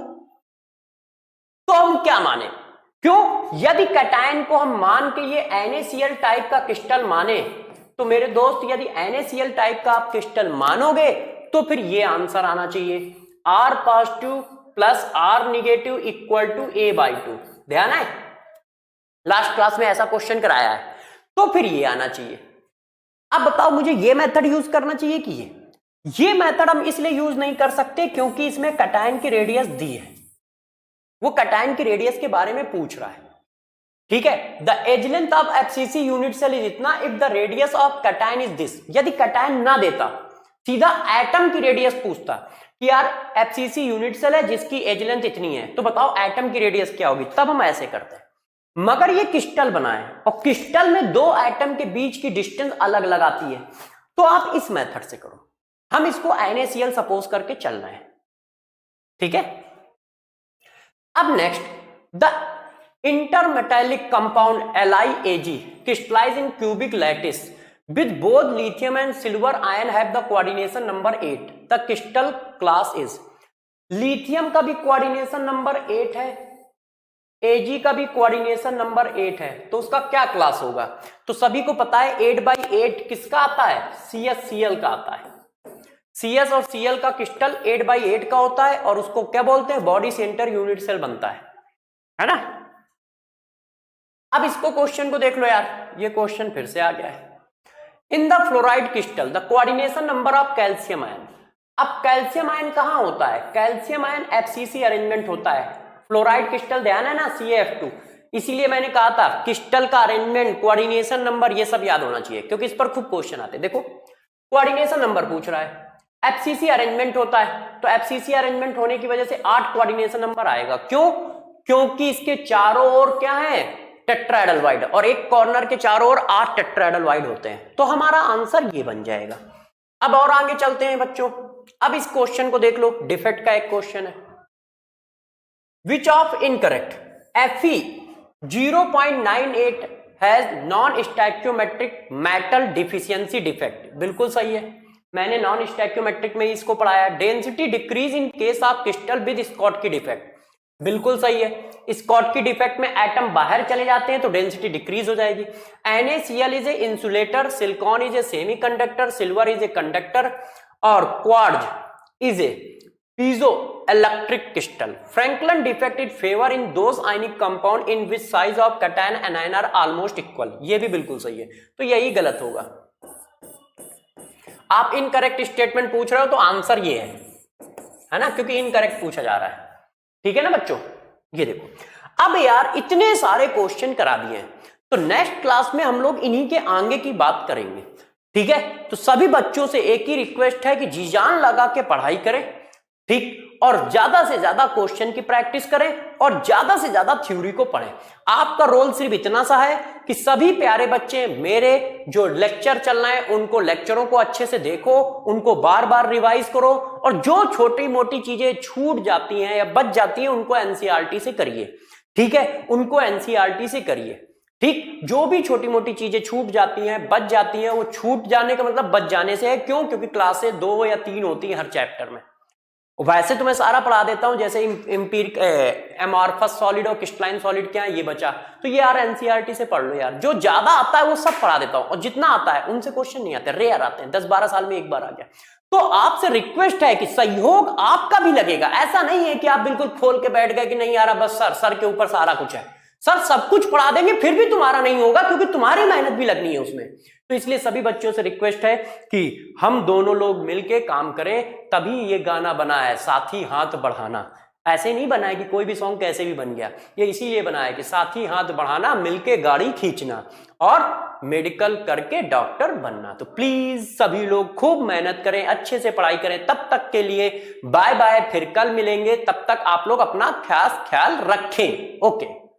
तो हम क्या माने, क्यों, यदि कैटायन को हम मान के ये NaCl टाइप का क्रिस्टल माने, तो मेरे दोस्त यदि NaCl टाइप का आप क्रिस्टल मानोगे तो फिर ये आंसर आना चाहिए, R positive plus R negative equal to A/2। ध्यान है लास्ट क्लास में ऐसा क्वेश्चन कराया है, तो फिर ये आना चाहिए। अब बताओ मुझे ये मेथड यूज करना चाहिए कि ये मेथड हम इसलिए यूज नहीं कर सकते क्योंकि इसमें कैटायन की रेडियस दी है, वो कैटायन की रेडियस के बारे में पूछ रहा है, ठीक है। The edge length of FCC unit cell is इतना if the radius of cation is this. यदि कैटायन ना देता, सीधा एटम की रेडियस पूछता कि यार FCC यूनिट सेल है जिसकी एज लेंथ इतनी है, तो बताओ एटम की रेडियस क्या होगी, तब हम ऐसे करते हैं। मगर ये क्रिस्टल बनाए और क्रिस्टल में 2 एटम के बीच की डिस्टेंस अलग लगाती है, तो आप इस मेथड से करो, हम इसको NaCl सपोज करके चल रहे हैं, ठीक है। अब next, the intermetallic compound LiAg crystallize in cubic lattice with both lithium and silver ion have the coordination number 8, the crystal class is। Lithium का भी कोऑर्डिनेशन नंबर 8 है, Ag का भी कोऑर्डिनेशन नंबर 8 है, तो उसका क्या क्लास होगा, तो सभी को पता है 8/8 किसका आता है, CsCl का आता है। CS और Cl का क्रिस्टल 8/8 का होता है और उसको क्या बोलते हैं, बॉडी सेंटर यूनिट सेल बनता है ना। अब इसको क्वेश्चन को देख लो यार, ये क्वेश्चन फिर से आ गया है। In the fluoride crystal the coordination number of calcium ion. अब कैल्शियम आयन कहां होता है, कैल्शियम आयन FCC अरेंजमेंट होता है, फ्लोराइड क्रिस्टल ध्यान है ना CaF2, इसीलिए मैंने कहा था क्रिस्टल का अरेंजमेंट, कोऑर्डिनेशन नंबर ये सब याद होना चाहिए क्योंकि इस पर खूब क्वेश्चन आते हैं। देखो कोऑर्डिनेशन नंबर पूछ रहा है, FCC अरेंजमेंट होता है, तो FCC अरेंजमेंट होने की वजह से 8 कोऑर्डिनेशन नंबर आएगा। क्यों, क्योंकि इसके चारों ओर क्या है, टेट्राहेड्रल और एक कॉर्नर के चारों ओर 8 टेट्राहेड्रल होते हैं, तो हमारा आंसर ये बन जाएगा। अब और आगे चलते हैं बच्चों, अब इस क्वेश्चन को देख लो, डिफेक्ट का एक क्वेश्चन है। Which of incorrect? Fe 0.98 has non stoichiometric metal deficiency defect. बिल्कुल सही है, मैंने नॉन स्टैक्योमेट्रिक में इसको पढ़ाया। Density decrease in case of crystal with Schottky defect. बिल्कुल सही है, स्कॉटकी डिफेक्ट में एटम बाहर चले जाते हैं तो डेंसिटी डिक्रीज हो जाएगी। NaCl is a insulator, silicon is a semiconductor, silver is a conductor और quartz is a piezo electric crystal. Frenkel defect it favour in those ionic compound in which size of cation anion are almost equal. ये भी बिल्कुल सही है, तो यही गलत होगा। आप इनकरेक्ट स्टेटमेंट पूछ रहे हो तो आंसर ये है ना, क्योंकि इनकरेक्ट पूछा जा रहा है। ठीक है ना बच्चों, ये देखो। अब यार इतने सारे क्वेश्चन करा दिए हैं, तो नेक्स्ट क्लास में हम लोग इन्हीं के आगे की बात करेंगे। ठीक है, तो सभी बच्चों से एक ही रिक्वेस्ट है कि जी जान लगा के पढ़ाई करें, ठीक, और ज्यादा से ज्यादा क्वेश्चन की प्रैक्टिस करें और ज्यादा से ज्यादा थ्योरी को पढ़ें। आपका रोल सिर्फ इतना सा है कि सभी प्यारे बच्चे मेरे जो लेक्चर चल रहे हैं उनको लेक्चरों को अच्छे से देखो, उनको बार बार रिवाइज करो, और जो छोटी मोटी चीजें छूट जाती हैं या बच जाती हैं उनको एनसीईआरटी से करिए। ठीक है, उनको एनसीईआरटी से करिए। ठीक, जो भी छोटी मोटी चीजें छूट जाती हैं, बच जाती हैं, वो छूट जाने का मतलब बच जाने से है। क्यों? क्योंकि क्लासें 2 या 3 होती हैं हर चैप्टर में। वैसे तो मैं सारा पढ़ा देता हूं, जैसे एम्पिरिक एमॉर्फस सॉलिड और क्रिस्टलाइन सॉलिड क्या है ये बचा, तो ये यार एनसीईआरटी से पढ़ लो यार। जो ज्यादा आता है वो सब पढ़ा देता हूं, और जितना आता है उनसे क्वेश्चन नहीं आते, रेयर आते हैं, 10-12 साल में एक बार आ गया। तो आपसे रिक्वेस्ट है कि सहयोग आपका भी लगेगा। ऐसा नहीं है कि आप बिल्कुल खोल के बैठ गए कि नहीं यार बस सर के ऊपर सारा कुछ है, सर सब कुछ पढ़ा देंगे फिर भी तुम्हारा नहीं होगा, क्योंकि तुम्हारी मेहनत भी लगनी है उसमें। तो इसलिए सभी बच्चों से रिक्वेस्ट है कि हम दोनों लोग मिलके काम करें, तभी ये गाना बना है साथी हाथ बढ़ाना। ऐसे नहीं बना है कि कोई भी सॉन्ग कैसे भी बन गया, ये इसीलिए बना है कि साथी हाथ बढ़ाना, मिलके गाड़ी खींचना और मेडिकल करके डॉक्टर बनना। तो प्लीज सभी लोग खूब मेहनत करें, अच्छे से पढ़ाई करें। तब तक के लिए बाय बाय, फिर कल मिलेंगे। तब तक आप लोग अपना खास ख्याल रखें। ओके।